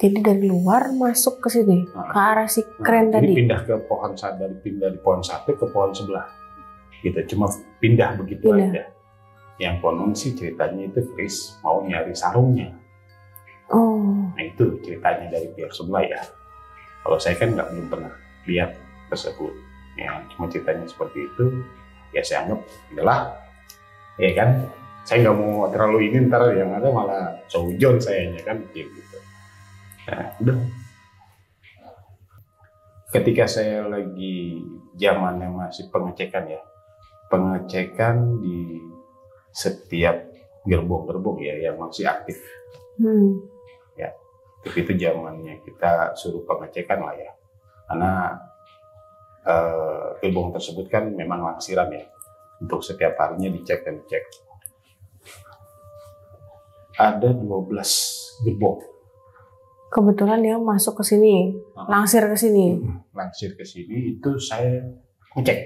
Jadi dari luar masuk ke sini, ke arah si Kren tadi. Jadi pindah ke pohon dari pohon satu ke pohon sebelah. Gitu, cuma pindah begitu aja. Yang konon sih ceritanya itu keris mau nyari sarungnya. Nah itu ceritanya dari pihak sebelah ya. Kalau saya kan belum pernah lihat tersebut. Ya, cuma ceritanya seperti itu. Ya saya anggap adalah, ya kan. Saya nggak mau terlalu ini, ntar yang ada malah seujon sayanya kan gitu. Nah, udah. Ketika saya lagi zamannya masih pengecekan ya, pengecekan di setiap gerbong-gerbong ya yang masih aktif. Ya, itu zamannya kita suruh pengecekan lah ya, karena gerbong tersebut kan memang langsiran ya, untuk setiap harinya dicek dan dicek. Ada 12 gerbong. Kebetulan dia masuk ke sini, langsir ke sini. Langsir ke sini itu saya ngecek.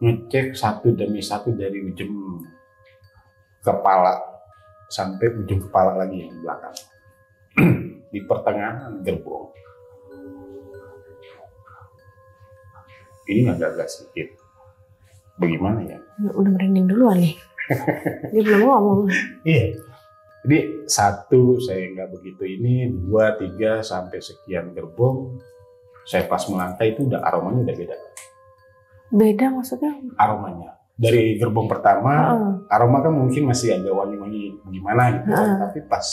Ngecek satu demi satu dari ujung kepala sampai ujung kepala lagi yang di belakang. Di pertengahan gerbong. Ini agak-agak sedikit. Bagaimana ya? Udah merinding duluan nih. Dia belum ngomong. Iya. Jadi satu saya nggak begitu ini, 2, 3 sampai sekian gerbong. Saya pas melangkah itu udah aromanya udah beda. Beda maksudnya? Aromanya. Dari gerbong pertama, aroma kan mungkin masih agak wangi-wangi gimana gitu kan. Tapi pas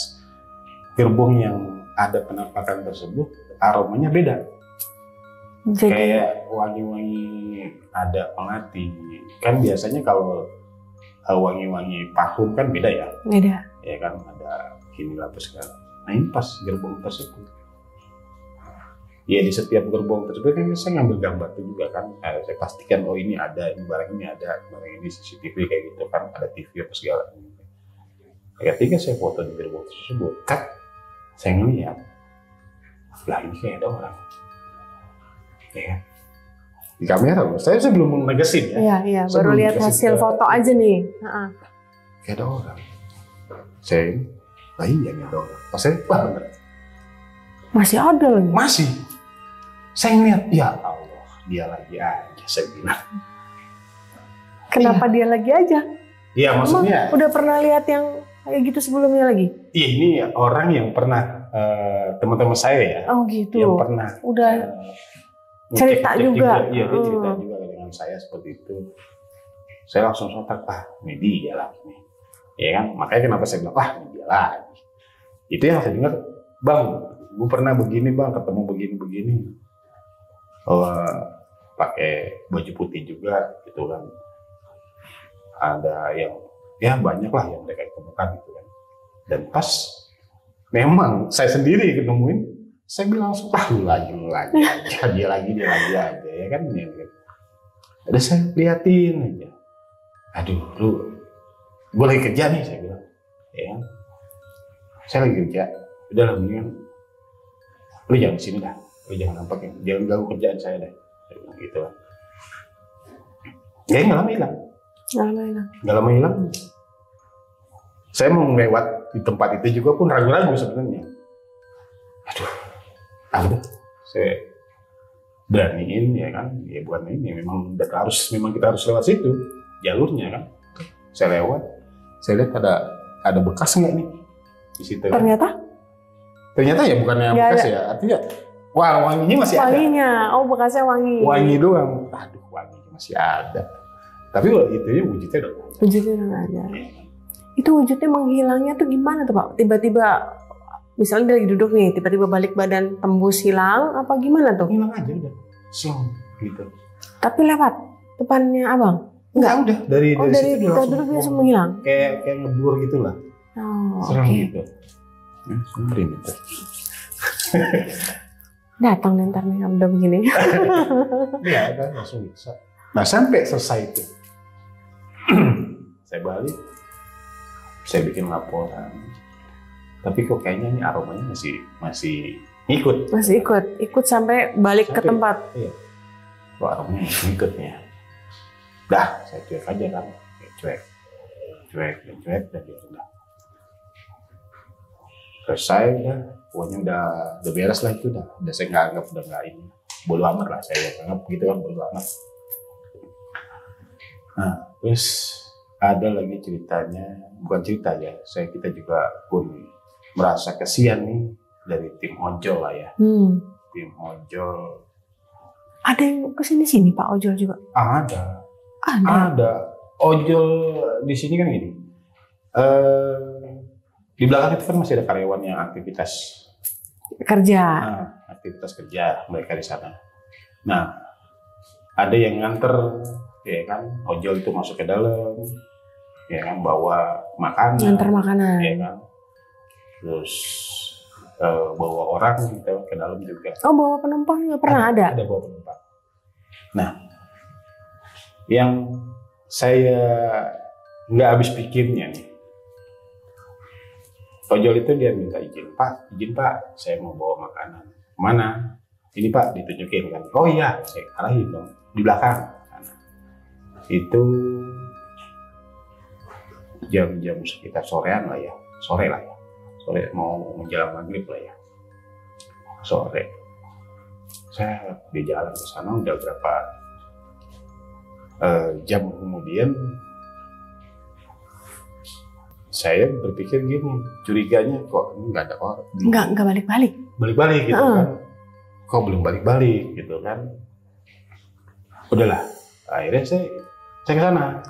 gerbong yang ada penampakan tersebut, aromanya beda. Jadi, kayak wangi-wangi ada melati. Kan biasanya kalau wangi-wangi parfum kan beda ya? Beda. Ya kan ada ini apa segala. Nah ini pas gerbong tersebut. Ya di setiap gerbong tersebut kan saya ngambil gambar itu juga kan, saya pastikan oh ini ada, ini barang ini ada, barang ini CCTV kayak gitu kan, ada TV apa segala. Ketika saya foto di gerbong tersebut, kan saya ngeliat, lah ini kayak ada orang, ya kan? Di kamera loh, saya belum menegesin ya. Iya, baru lihat hasil foto aja nih. Kayak ada orang. Saya, lah iya nih ada orang. Pas saya, wah bener. Masih ada lagi? Masih. Saya ngeliat, ya Allah, dia lagi aja, saya bilang. Kenapa dia lagi aja? Iya, maksudnya. Udah pernah lihat yang kayak gitu sebelumnya lagi? Iya, ini orang yang pernah teman-teman saya ya. Oh gitu. Yang pernah. Udah cerita juga. Iya, dia cerita juga dengan saya seperti itu. Saya langsung sontak, ini dia lagi nih. Ya kan, makanya kenapa saya bilang, ini dia lagi. Itu yang saya dengar, Bang, gue pernah begini Bang, ketemu begini-begini. Pakai baju putih juga gitu kan. Ada yang ya banyak lah yang mereka temukan gitu kan. Dan pas memang saya sendiri ketemuin, saya bilang langsung lu lagi dia lagi aja ya kan. Ada saya liatin aja. Aduh, gue lagi kerja nih, saya bilang. Ya kan? Saya lagi kerja. Udah lah, mendingan lu jangan di sini dah. Lu jangan nampakin, jangan ganggu kerjaan saya deh. Gitu kan. Ya nggak lama hilang. Nggak lama hilang. Saya mau lewat di tempat itu juga pun ragu-ragu sebenarnya. Aduh, udah. Saya beraniin ya kan. Ya bukan ini, memang kita harus lewat situ jalurnya kan. Saya lewat, saya lihat ada bekas nggak nih di situ. Ternyata ya bukannya bekas ya, artinya wanginya masih ada. Wanginya, bekasnya wangi. Wangi doang. Aduh, wanginya masih ada. Tapi itu ya wujudnya udah nggak ada. Itu wujudnya menghilangnya tuh gimana tuh Pak? Tiba-tiba misalnya dia lagi duduk nih, tiba-tiba balik badan tembus hilang, apa gimana tuh? Hilang aja udah, slong gitu. Tapi lewat depannya Abang? Enggak, udah dari situ duduk langsung menghilang. Kayak ngeblur gitulah. Serem gitu. Sumberin itu. Datang ntar nih udah begini. Iya kan langsung bisa. Nah sampai selesai itu, saya balik, saya bikin laporan. Tapi kok kayaknya ini aromanya masih ikut. Masih ikut sampai balik ke tempat. Iya. Kok aromanya masih ikut ya. Dah, saya cuek aja kan, cuek dan ya udah. Selesai udah, pokoknya udah beres lah itu udah saya nggak anggap, udah nggak ini, bodo amat lah saya anggap gitu kan, bodo amat. Nah, terus ada lagi ceritanya, bukan cerita ya, kita juga pun merasa kesian nih dari tim ojol lah ya. Tim ojol. Ada yang kesini Pak ojol juga? Ada. Ojol di sini kan gini. Di belakang itu kan masih ada karyawan yang aktivitas kerja. Aktivitas kerja mereka di sana. Nah, ada yang nganter, ya kan, ojol itu masuk ke dalam, ya kan, bawa makanan. Nganter makanan. Ya kan. Terus bawa orang gitu ke dalam juga. Oh, bawa penumpang nggak pernah ada? Ada bawa penumpang. Nah, yang saya nggak habis pikirnya nih, ojol itu dia minta izin Pak, saya mau bawa makanan. Mana? Ini Pak, ditunjukin kan. Oh iya, saya arahin dong, di belakang. Itu jam-jam sekitar sorean lah ya, sore mau menjelang maghrib lah ya, sore. Saya di jalan ke sana udah berapa jam kemudian, saya berpikir gini, curiganya kok nggak ada orang, nggak balik gitu kan, kok belum balik gitu kan. Udahlah, akhirnya saya ke sana,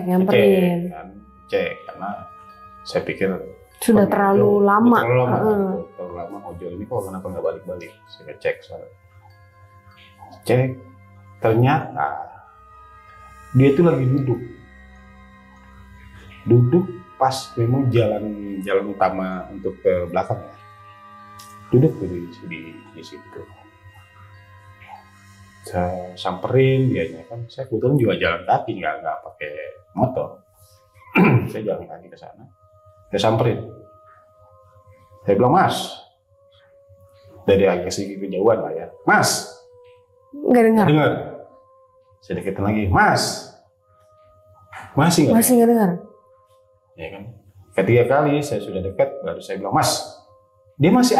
nyamperin, cek karena saya pikir sudah terlalu lama ojol ini kok kenapa nggak balik. Saya cek, ternyata dia itu lagi duduk pas memang jalan utama untuk ke belakang ya, duduk di situ. Saya samperin dianya kan, saya kebetulan juga jalan kaki, nggak pakai motor. Saya jalan kaki ke sana, saya samperin, saya bilang Mas, dari agak sedikit kejauhan lah ya, Mas, nggak dengar. Saya deketin lagi, Mas, masih nggak dengar. Ya kan, ketiga kali saya sudah dekat, baru saya bilang Mas, dia masih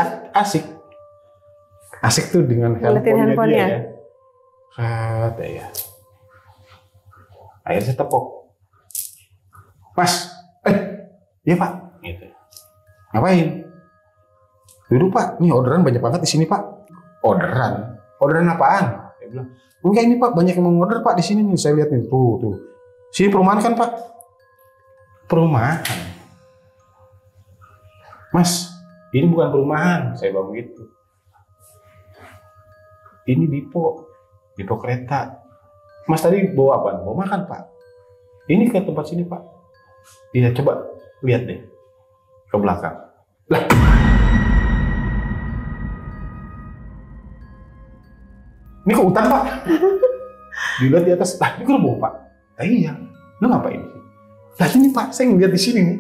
asik tuh dengan handphonenya dia ya. Akhirnya saya tepok. Mas, iya Pak, gitu. Ngapain? Duduk Pak, nih orderan banyak banget di sini Pak. Orderan? Orderan apaan? Saya bilang, enggak ini Pak, banyak yang mau order Pak di sini nih, saya lihat nih, tuh. Sini perumahan kan Pak? Perumahan? Mas, ini bukan perumahan, saya bilang begitu. Ini depo kereta. Mas tadi bawa apa? Bawa makan Pak. Ini ke tempat sini Pak. Iya, coba lihat deh ke belakang. Lah, ini ke hutan Pak. Dilihat di atas, lah ini gerbong Pak. Iya, lu ngapain sih? Lah ini Pak, saya ngeliat di sini nih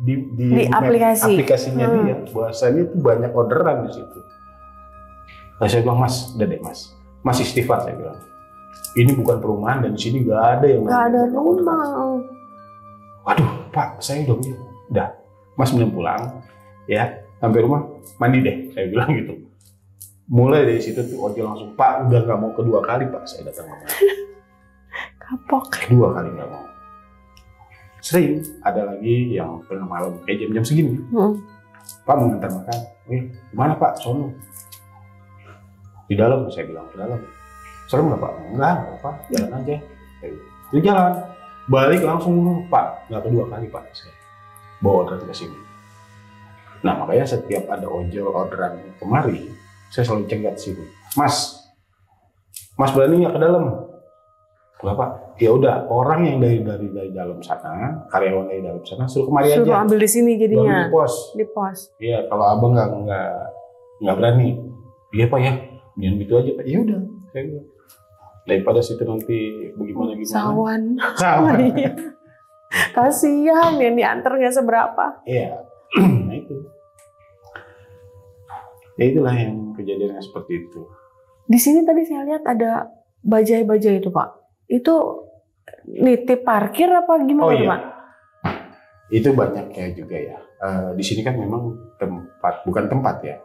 di aplikasinya dia, bahwasanya itu banyak orderan di situ. Nah, saya bilang Mas, udah deh Mas istighfar, saya bilang. Ini bukan perumahan dan di sini nggak ada yang ada rumah. Waduh Pak, saya udah Mas belum pulang ya, sampai rumah mandi deh, saya bilang gitu. Mulai dari situ tuh ojol langsung, Pak udah nggak mau kedua kali Pak saya datang ke kapok. Kedua kali nggak mau. Sering ada lagi yang pernah malam kayak jam-jam segini, Pak mau ngantar makan, gimana Pak? Sono di dalam, saya bilang ke dalam. Serem nggak Pak? Enggak apa, jalan aja. Dia jalan, balik langsung Pak, nggak kedua kali Pak saya bawa orderan ke sini. Nah makanya setiap ada ojol orderan kemari, saya selalu cegat sini. Mas berani nggak ke dalam? Enggak Pak. Ya udah, orang yang dari dalam sana, karyawan dari dalam sana suruh kemari aja. Suruh ambil di sini jadinya. Di pos. Iya, kalau abang nggak berani. Iya Pak ya, jangan gitu aja Pak. Ya udah, saya bilang. Daripada situ nanti bagaimana. Sawan. Iya. Kasihan yang diantar nggak seberapa. Iya, nah itu. Ya itulah yang kejadiannya seperti itu. Di sini tadi saya lihat ada bajai-bajai itu Pak. Itu nitip parkir apa gimana Pak? Itu banyak ya juga ya. Di sini kan memang bukan tempat ya.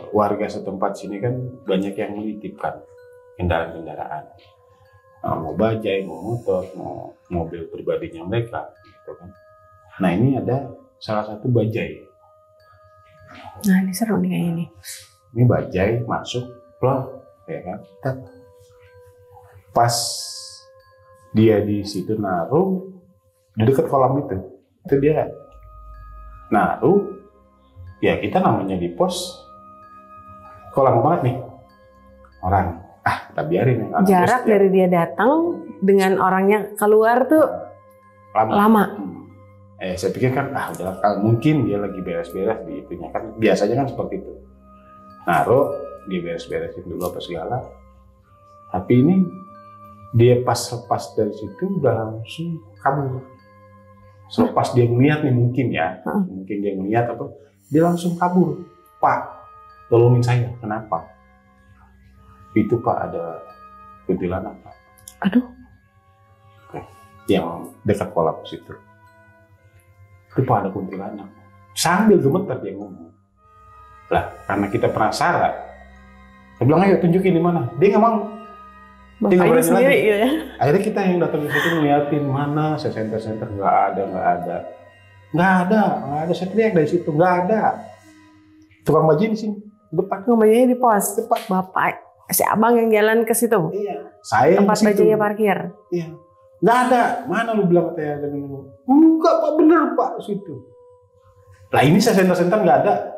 Warga setempat sini kan banyak yang menitipkan kendaraan-kendaraan, mau bajai, mau motor, mau mobil pribadinya mereka, gitu kan. Nah ini ada salah satu bajai. Nah ini seru nih kayak ini. Ini bajai masuk, loh, ya kan. Pas dia di situ naruh di dekat kolam itu dia naruh. Ya kita namanya di pos, kolam banget nih orang. Kita biarin ya. Jarak dari dia datang dengan orangnya keluar tuh lama. Saya pikir kan, udah mungkin dia lagi beres-beres di itunya kan, biasanya kan seperti itu. Naruh, dia beres-beresin dulu apa segala. Tapi ini dia pas lepas dari situ udah langsung kabur. Selepas dia ngeliat nih mungkin dia ngeliat apa, dia langsung kabur. Pak, tolongin saya, kenapa? Itu Pak ada kuntilanak Pak. Aduh. Yang dekat kolam situ. Itu Pak ada kuntilanak. Sambil gemeter dia ngomong. Lah karena kita penasaran, saya bilang ayo tunjukin di mana. Dia nggak mau. Dia nggak berani lagi. Gitu ya. Akhirnya kita yang datang ke situ ngeliatin mana senter nggak ada. Saya teriak dari situ nggak ada. Tukang baju di sini depan. Tukang bajunya di pos. Depan. Bapak. Si abang yang jalan ke situ. Iya. Saya tempat bajanya parkir. Iya. Nggak ada. Mana lu bilang katanya? Enggak Pak, bener Pak situ. Lah ini saya senter nggak ada.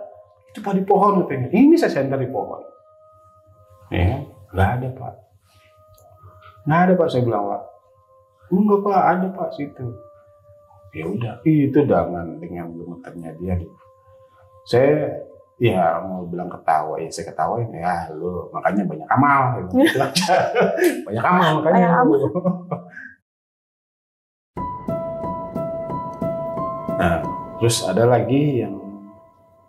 Itu Pak di pohon katanya. Ini saya senter di pohon. Ya, nggak ada Pak. Nggak ada Pak, saya bilang Pak. Enggak Pak, ada Pak situ. Ya udah, itu dengan gemeternya dia. Saya ya mau bilang ketawa, ya saya ketawain ya lu makanya banyak amal gitu aja. Banyak amal makanya. Nah, terus ada lagi yang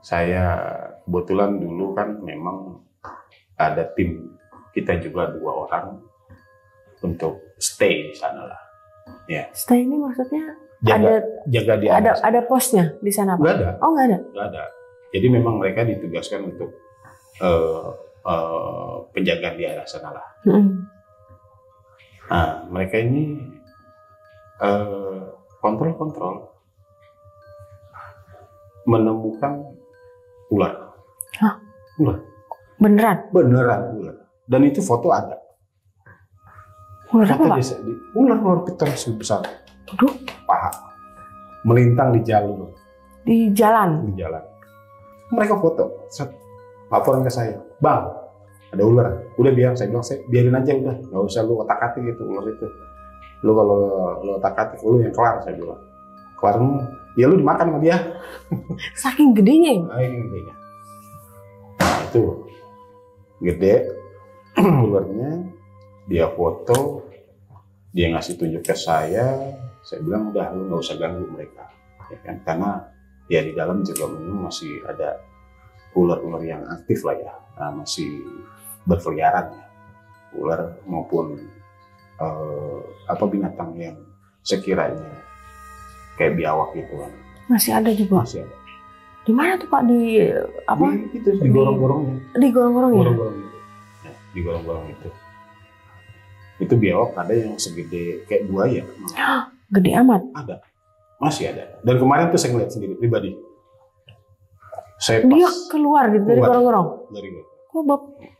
saya kebetulan dulu kan memang ada tim kita juga 2 orang untuk stay di sana lah. Ya. Stay ini maksudnya jaga di ada posnya di sana Pak? Nggak ada. Oh nggak ada. Nggak ada. Jadi memang mereka ditugaskan untuk penjagaan di arah sana lah. Nah, mereka ini kontrol menemukan ular. Hah? Ular. Beneran? Beneran ular. Dan itu foto ada. Ular apa, Pak? Ular piton sebesar Aduh. paha. Melintang di jalur. Di jalan? Di jalan. Mereka foto. Laporan ke saya. Bang, ada ular. Udah biar saya bilang, biarin aja udah. Nggak usah lu otak-atik gitu ular itu. Lu kalau lu otak-atik, lu yang kelar, saya bilang. Kelarmu, ya lu dimakan sama dia. Saking gedenya ya? Saking gedenya. Nah, itu. Gede. Ularnya. Dia foto. Dia ngasih tunjuk ke saya. Saya bilang, udah lu nggak usah ganggu mereka. Ya kan? Karena ya di dalam juga memang masih ada ular-ular yang aktif lah ya. Nah, masih berkeliaran ya. Ular maupun binatang yang sekiranya kayak biawak gitu kan. Masih ada juga? Masih ada. Di mana tuh Pak? Di apa? Di gorong-gorongnya. Di gorong-gorong ya? Gorong-gorong itu. Ya, di gorong-gorong itu. Itu biawak ada yang segede kayak buaya. Gede amat? Ada. Masih ada. Dan kemarin tuh saya ngeliat sendiri pribadi. Saya Dia keluar gitu dari gorong-gorong? Dari gorong. Kok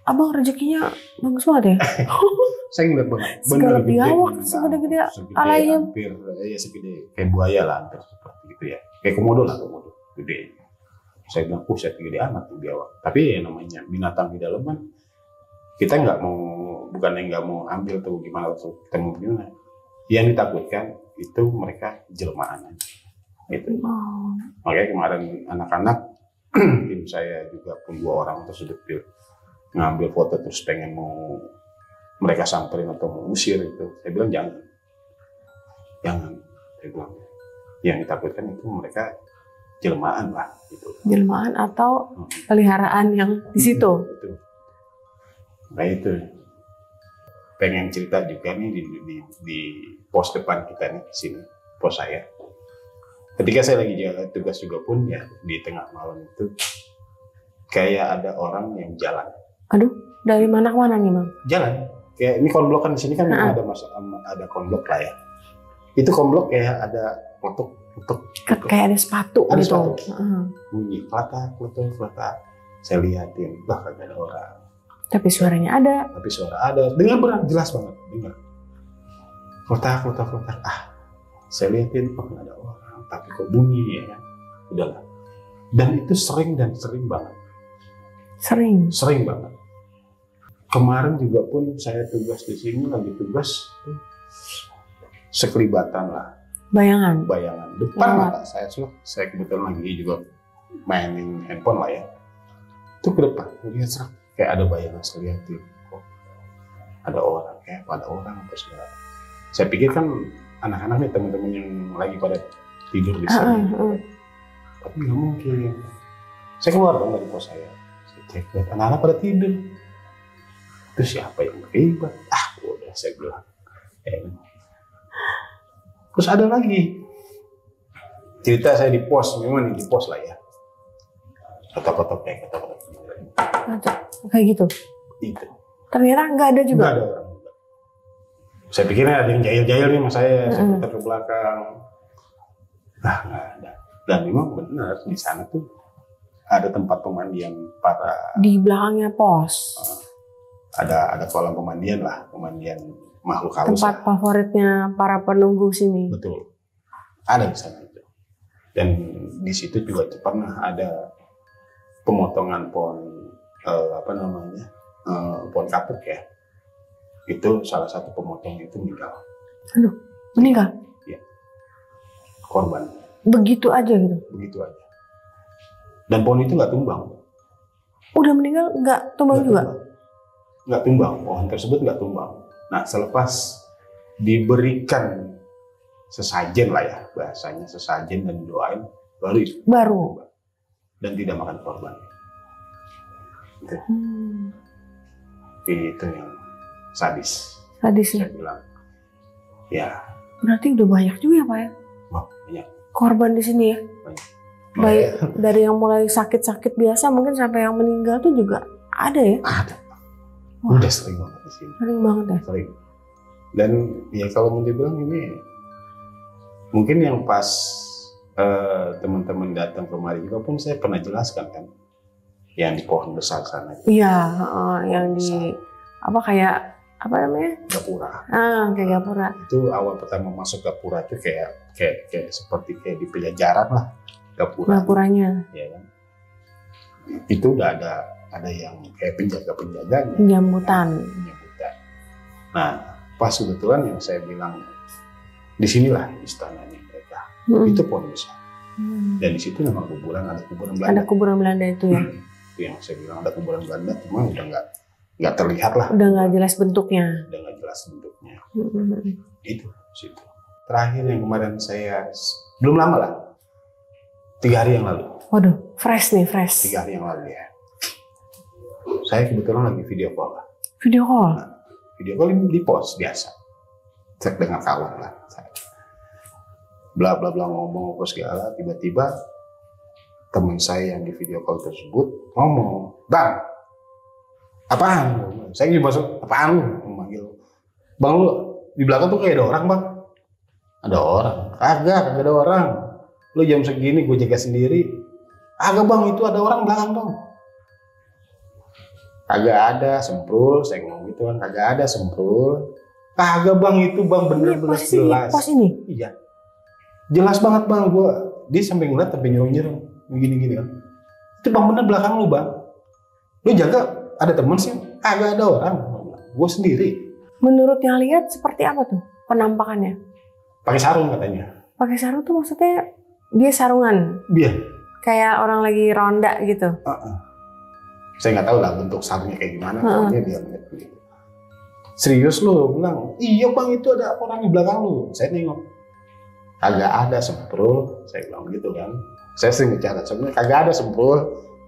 abang rezekinya bagus banget ya? Saya ngeliat banget. Segala biawak, segede-gede alaynya. Hampir, ya segede kayak buaya lah, hampir seperti gitu ya. Kayak komodo lah, komodo. Gede. Saya bilang, saya gede amat nih biawak. Tapi ya namanya binatang di dalam kan, kita nggak mau, bukan yang nggak mau ambil tuh gimana tuh, kita mau gimana. Yang ditakutkan itu mereka jelmaan aja. Itu. Oh. Makanya kemarin anak-anak, tim saya juga pun 2 orang tersebut ngambil foto terus pengen mau mereka samperin atau mau usir itu. Saya bilang jangan. Saya bilang yang ditakutkan itu mereka jelmaan lah gitu. Jelmaan atau peliharaan yang di situ. Itu. Nah itu pengen cerita juga nih di pos depan kita nih di sini, pos saya. Ketika saya lagi jalan tugas juga pun ya di tengah malam itu kayak ada orang yang jalan. Aduh, dari mana ke mana nih Bang? Jalan. Kayak ini konblok kan di sini kan ada konblok lah ya. Itu konblok kayak ada klotok. Kayak ada sepatu ada gitu. Sepatu. Bunyi klotak. Saya liatin, kagak ada orang. Tapi suaranya ada. Tapi suara ada. Dengar benar, jelas banget. Dengar. Klotak. Saya liatin, nggak ada orang. Tapi kok bunyi ya kan. Udahlah. Dan itu sering banget. Sering banget. Kemarin juga pun saya tugas di sini, lagi tugas sekelibatan lah. Bayangan. Depan mata saya kebetulan lagi juga mainin handphone lah ya. Itu ke depan, lihat kayak ada bayangan, saya lihatin kok ada orang, kayak ada orang apa segala. Saya pikir kan anak-anak nih teman-teman yang lagi pada tidur di sini. Tapi nggak mungkin. Saya keluar dong dari pos saya cek, lihat anak-anak pada tidur. Itu siapa yang ribet? Udah saya bilang. Terus ada lagi cerita saya di pos, memang di pos lah ya. Kotak-kotak. Kayak gitu? Itu. Ternyata nggak ada juga? Nggak ada orang juga. Saya pikirnya ada yang jahil-jahil nih sama saya putar ke belakang. Nggak ada. Dan memang benar, di sana tuh ada tempat pemandian para... Di belakangnya pos? Ada kolam pemandian lah, pemandian makhluk halus. Tempat favoritnya para penunggu sini? Betul. Ada di sana itu. Dan di situ juga pernah ada pemotongan pohon pohon kapuk ya. Itu salah satu pemotong itu meninggal. Aduh, meninggal? Iya. Korban. Begitu aja gitu? Begitu aja. Dan pohon itu nggak tumbang. Udah meninggal nggak tumbang juga? Nggak tumbang, pohon tersebut nggak tumbang. Nah, selepas diberikan sesajen lah ya, bahasanya sesajen dan doain, baru dan tidak makan korban. Itu yang sadis. Sadis ya? Saya bilang, ya. Berarti udah banyak juga ya Pak ya? Wah, banyak. Korban di sini ya? Banyak. Baik dari yang mulai sakit-sakit biasa mungkin sampai yang meninggal tuh juga ada ya? Ada. Wah. Udah sering banget di sini. Sering banget ya? Sering. Dan ya kalau mau dibilang ini Mungkin yang pas teman-teman datang kemari juga pun saya pernah jelaskan kan, yang di pohon besar sana. Iya, yang di apa kayak apa namanya? Gapura. Kayak gapura. Itu awal pertama masuk gapura itu kayak seperti kayak di penjajaran lah gapura. Gapuranya. Ya kan? Itu udah ada yang kayak penjaga-penjaganya. Penyambutan. Nah, pas kebetulan yang saya bilang disinilah istananya mereka. Itu pohon besar. Dan di situ memang ada kuburan Belanda. Ada kuburan Belanda itu ya. Itu yang saya bilang ada kuburan Belanda, cuma udah nggak terlihat lah. Udah nggak jelas bentuknya. Udah nggak jelas bentuknya. Itu situ. Terakhir yang kemarin saya belum lama lah, 3 hari yang lalu. Waduh, fresh nih, fresh. 3 hari yang lalu ya. Saya kebetulan lagi video call lah. Video call? Nah, video call di pos biasa. Cek dengan kawan lah. Bla bla bla ngomong apa segala. Tiba-tiba teman saya yang di video call tersebut ngomong, "Bang, apaan?" Saya juga masuk, "Apaan lu?" Memanggil. "Bang, lu di belakang tuh kayak ada orang, Bang." "Ada orang?" Kagak ada orang. "Lu jam segini gue jaga sendiri." "Agak Bang, itu ada orang belakang Bang." "Kagak ada, semprul." Saya ngomong gitu kan, "Kagak ada, semprul." "Kagak Bang, itu Bang bener-bener jelas." Pos ini? Iya. "Jelas banget Bang, dia sampai ngeliat sampai nyerong-nyerong gini-gini kan. Itu Bang bener belakang lu Bang. Lu jaga ada temen sih?" "Kagak ada orang, gue sendiri." Menurut yang lihat seperti apa tuh penampakannya? Pakai sarung katanya. Pakai sarung tuh maksudnya dia sarungan? Iya. Kayak orang lagi ronda gitu? Saya nggak tahu lah bentuk sarungnya kayak gimana. Pokoknya dia ngeliat begitu. "Serius lu?" Bilang, "Iya Bang, itu ada orang di belakang lu." Saya nengok. "Kagak ada, semprul." Saya bilang gitu kan. Saya sering bicara, sebenarnya kagak ada, semprul.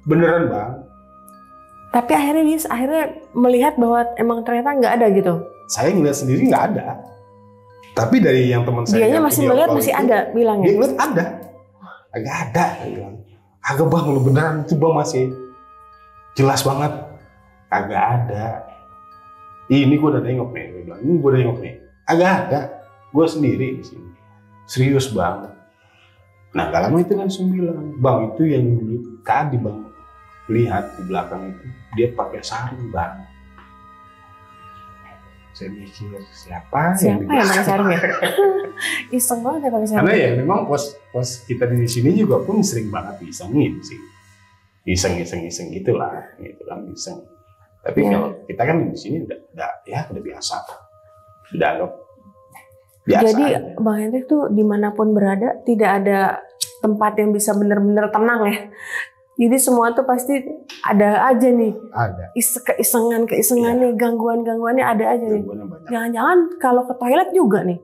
"Beneran Bang." Tapi akhirnya dia melihat bahwa emang ternyata nggak ada gitu. Saya ngeliat sendiri nggak ada. Tapi dari yang teman saya dianya masih melihat masih itu, ada bilangnya. Dia ngeliat ada. Agak ada. "Agak Bang, lu beneran itu Bang masih jelas banget." "Agak ada. Ini gue udah nengok nih." Dia bilang, "Ini gue udah nengok nih. Agak ada. Gue sendiri di sini." "Serius Bang?" Nah, gak lama itu kan 9. "Bang, itu yang tadi Bang lihat di belakang itu dia pakai sarung Bang." Saya mikir siapa yang pakai sarung ya? Iseng banget ya pakai sarung. Karena ya memang pos kita di sini juga pun sering banget disengin sih. Iseng gitulah, gitu kan iseng. Tapi kalau kita kan di sini udah biasa. Udah anggap biasa. Jadi aja. Bang Hendrik tuh dimanapun berada tidak ada tempat yang bisa benar-benar tenang ya. Jadi semua tuh pasti ada aja nih. Ada. Keisengan nih, gangguannya ada aja nih. Jangan-jangan kalau ke toilet juga nih.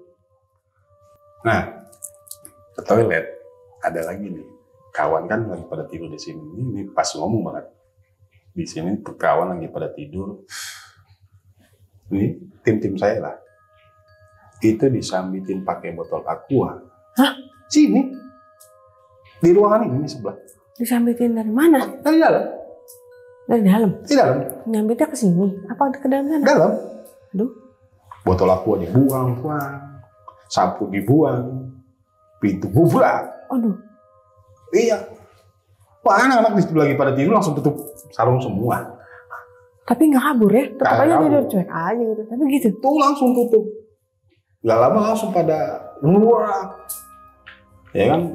Nah, ke toilet ada lagi nih. Kawan kan lagi pada tidur di sini. Ini pas ngomong banget. Di sini kawan lagi pada tidur. Ini tim saya lah. Itu disambitin pakai botol aqua. Hah? Sini. Di ruangan ini sebelah. Disambitin dari mana? Dari dalam. Dari dalam? Di dalam. Nyambitnya ke sini? Apa ke dalam sana? Dalam. Aduh. Botol aqua dibuang. Sapu dibuang. Pintu gubrak. Aduh. Iya. Wah, anak-anak di situ lagi pada tidur langsung tutup sarung semua. Tapi nggak kabur ya? Tetap aja tidur cuek aja gitu. Tapi gitu. Tuh langsung tutup. Gak lama langsung pada wah. Ya kan,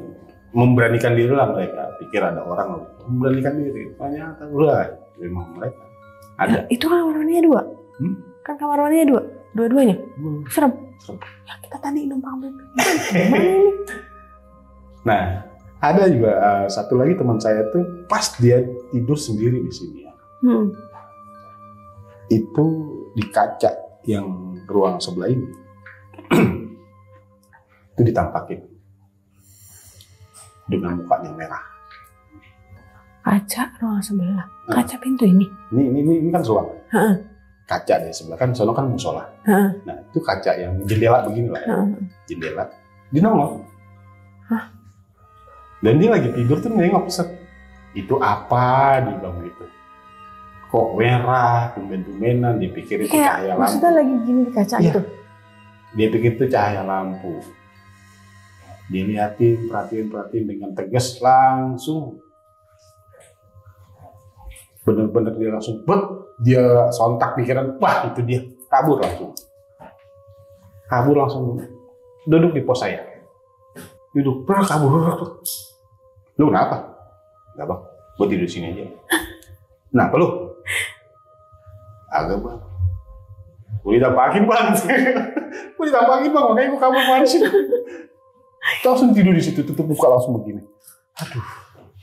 memberanikan diri lah mereka. Pikir ada orang memberanikan diri. Ternyata udah memang mereka ada. Ya, itu kan kamar mandinya 2. Kan kamar mandinya 2. Dua-duanya. Serem. Ya kita tadi numpang gimana ini? Nah, ada juga satu lagi teman saya tuh pas dia tidur sendiri di sini ya. Itu di kaca yang ruang sebelah ini. Itu ditampakin dengan mukanya merah. Kaca ruang sebelah. Kaca pintu ini. Ini kan ruang. Kaca dari sebelah kan, sono kan musola. Nah, itu kaca yang jendela begini lah. Ya. Jendela. Dia nongol. Dan dia lagi tidur tuh nengok set. Itu apa di bawah itu? Kok merah, tumben-tumbenan, dipikir itu cahaya lampu. Maksudnya lagi gini di kaca itu? Dia pikir itu cahaya lampu. Dilihatin, perhatiin dengan tegas, langsung bener-bener dia langsung dia sontak pikiran, wah itu dia, kabur langsung duduk di pos saya, kabur. Lu kenapa? Enggak bang, gue tidur sini aja. Kenapa lu? Agak bang, gue ditampakin bang, makanya gue kabur kemana sih? Langsung tidur di situ, tutup muka langsung begini. Aduh,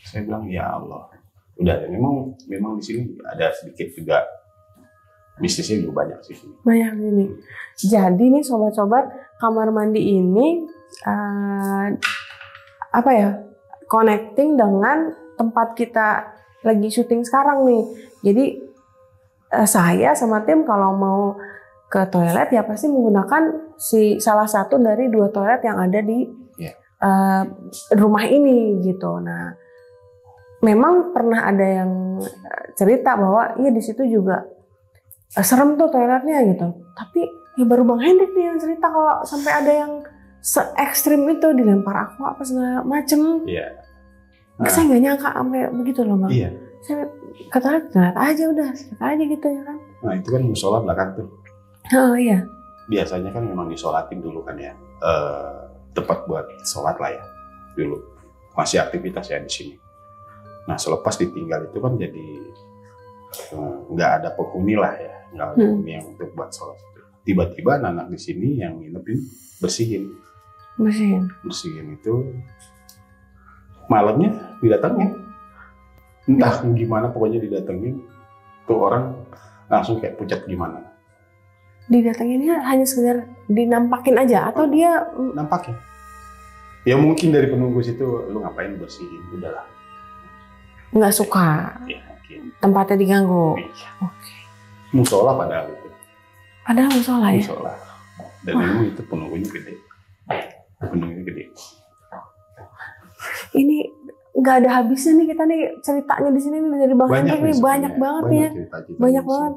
saya bilang ya Allah. Udah, memang di sini ada sedikit juga bisnisnya juga banyak sih. Banyak ini. Jadi nih sobat-sobat, kamar mandi ini connecting dengan tempat kita lagi syuting sekarang nih. Jadi saya sama tim kalau mau ke toilet ya pasti menggunakan salah satu dari 2 toilet yang ada di rumah ini gitu. Nah, memang pernah ada yang cerita bahwa iya di situ juga serem tuh toiletnya gitu. Tapi ya baru Bang Hendrik nih yang cerita kalau sampai ada yang se-ekstrim itu dilempar aqua apa segala macem. Iya. Saya nggak nyangka sampai begitu loh Bang. Iya. Saya ke toilet aja udah, aja gitu ya kan. Nah itu kan musola belakang tuh. Oh iya. Biasanya kan memang disolatin dulu kan ya. Tempat buat sholat lah ya dulu, masih aktivitas ya di sini. Nah selepas ditinggal itu kan jadi nggak ada penghuni lah ya, nggak ada penghuni yang untuk buat sholat. Tiba-tiba anak di sini yang nginepin bersihin itu malamnya didatengin, entah gimana pokoknya didatengin tuh orang langsung kayak pucat gimana. Didatanginnya hanya sekedar dinampakin aja atau dia nampakin? Ya mungkin dari penunggu situ, lu ngapain bersihin, udahlah. Nggak suka. Ya, mungkin. Tempatnya diganggu. Iya. Oke. Musola padahal itu. Padahal musola ya. Musola. Dan memang itu penunggunya gede. Ini nggak ada habisnya nih kita nih ceritanya di sini nih dari Bang Hendrik nih banyak banget ya. Banyak banget.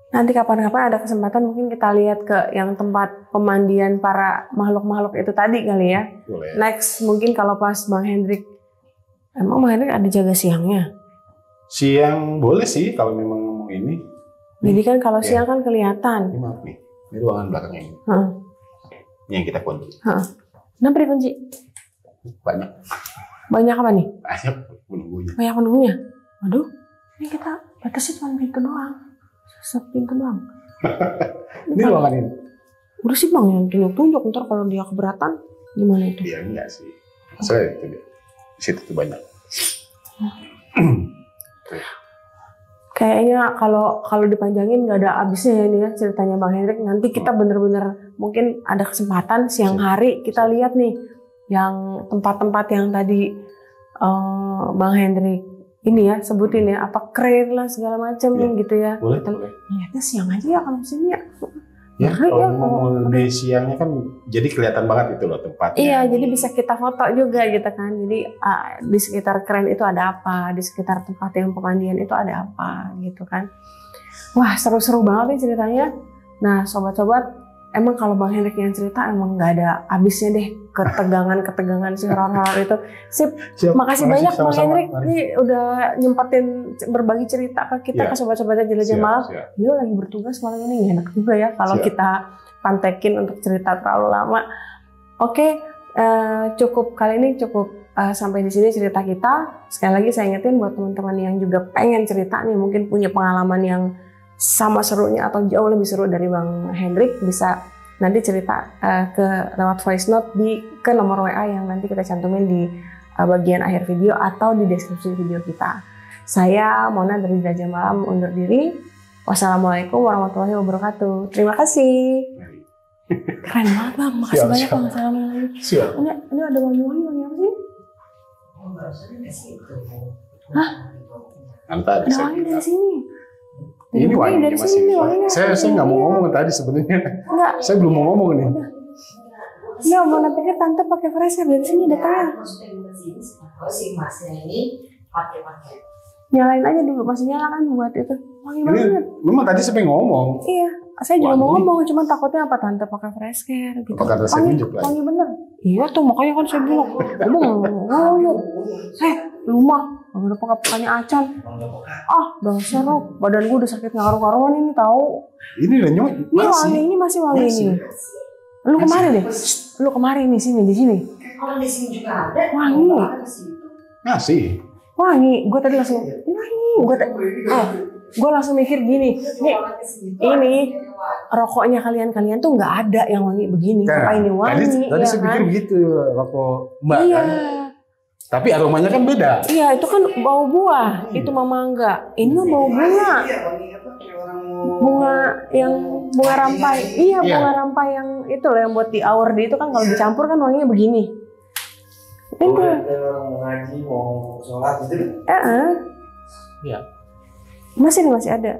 Nanti kapan-kapan ada kesempatan mungkin kita lihat ke yang tempat pemandian para makhluk-makhluk itu tadi kali ya. Boleh. Next mungkin kalau pas Bang Hendrik, emang Bang Hendrik ada jaga siangnya? Siang boleh sih kalau memang ini. Jadi kan kalau siang kan kelihatan. Ini maaf nih, ini ruangan belakangnya ini. Ini yang kita kunci. Kenapa dikunci? Banyak. Banyak apa nih? Banyak penunggunya. Banyak penunggunya? Waduh, ini kita batasi cuma pintu doang. Sepintu doang. Ini ruangan ini. Udah sih Bang yang tunjuk-tunjuk, ntar kalau dia keberatan gimana itu? Iya enggak sih. Masalah itu dia. Di situ tuh banyak. Kayaknya kalau dipanjangin nggak ada habisnya ya nih ya ceritanya Bang Hendrik. Nanti kita bener-bener mungkin ada kesempatan siang hari kita lihat nih yang tempat-tempat yang tadi Bang Hendrik ini ya sebutin ya apa keren lah segala macam gitu ya. Boleh. Lihatnya siang aja ya kalau sini ya. Ya kalau mau lebih siangnya kan jadi kelihatan banget itu loh tempatnya. Iya jadi bisa kita foto juga gitu kan. Jadi di sekitar keren itu ada apa, di sekitar tempat yang pemandian itu ada apa gitu kan. Wah seru-seru banget nih ceritanya. Nah sobat-sobat emang kalau Bang Hendrik yang cerita emang nggak ada habisnya deh ketegangan si horor-horor itu. Siap. Makasih banyak Bang Hendrik nih udah nyempetin berbagi cerita ke kita ke sobat-sobatnya Jelajah Malam. Dia lagi bertugas malam ini enak juga ya kalau kita pantekin untuk cerita terlalu lama. Oke, cukup kali ini sampai di sini cerita kita. Sekali lagi saya ingetin buat teman-teman yang juga pengen cerita nih mungkin punya pengalaman yang sama serunya atau jauh lebih seru dari Bang Hendrik bisa nanti cerita lewat voice note ke nomor WA yang nanti kita cantumin di bagian akhir video atau di deskripsi video kita. Saya Mona dari Jelajah Malam undur diri. Wassalamualaikum warahmatullahi wabarakatuh. Terima kasih. Keren banget Bang. Makasih banyak Bang. Assalamualaikum. Ini ada wangi-wangi apa sih? Hah? Ada wangi dari sini. Ini wangi dari sini. Saya nggak mau ngomong tadi sebenarnya. Enggak. Saya belum mau ngomong nih. Nggak mau pikir tante pakai fresher dari sini datangnya. Nyalain aja dulu masih nyala kan buat itu. Wangi banget. Memang tadi saya pengen ngomong. Iya. saya juga mau Wangi. ngomong, cuman takutnya apa tante pakai fresh care gitu. Apakah kata saya Wangi, tunjuk lagi? wangi bener. Iya tuh makanya kan saya bilang, ngomong, lu mah nggak ada pakai-pakainya acan. Dasar lu, badan gue udah sakit ngaruh-ngaruhan ini tahu. Ini udah nyoy. Ini wangi, ini masih wangi ini. Lu kemarin deh, lu kemarin di sini. Orang di sini juga ada. Wangi. Masih. Wangi, gue tadi langsung, ini wangi. Gue langsung mikir gini, ini rokoknya kalian tuh nggak ada yang wangi begini. Apa ini wangi? Tadi ya saya kan? pikir begitu rokok Mbak Iya. kan. Tapi aromanya kan beda. Iya, itu kan bau buah. Itu mama enggak. Ini mah bau bunga. Bunga rampai. Iya, bunga rampai yang itu loh yang buat di aur itu kan kalau dicampur kan wanginya begini. Itu. Orang mau ngaji, mau sholat gitu. Iya. Iya. Masih ada.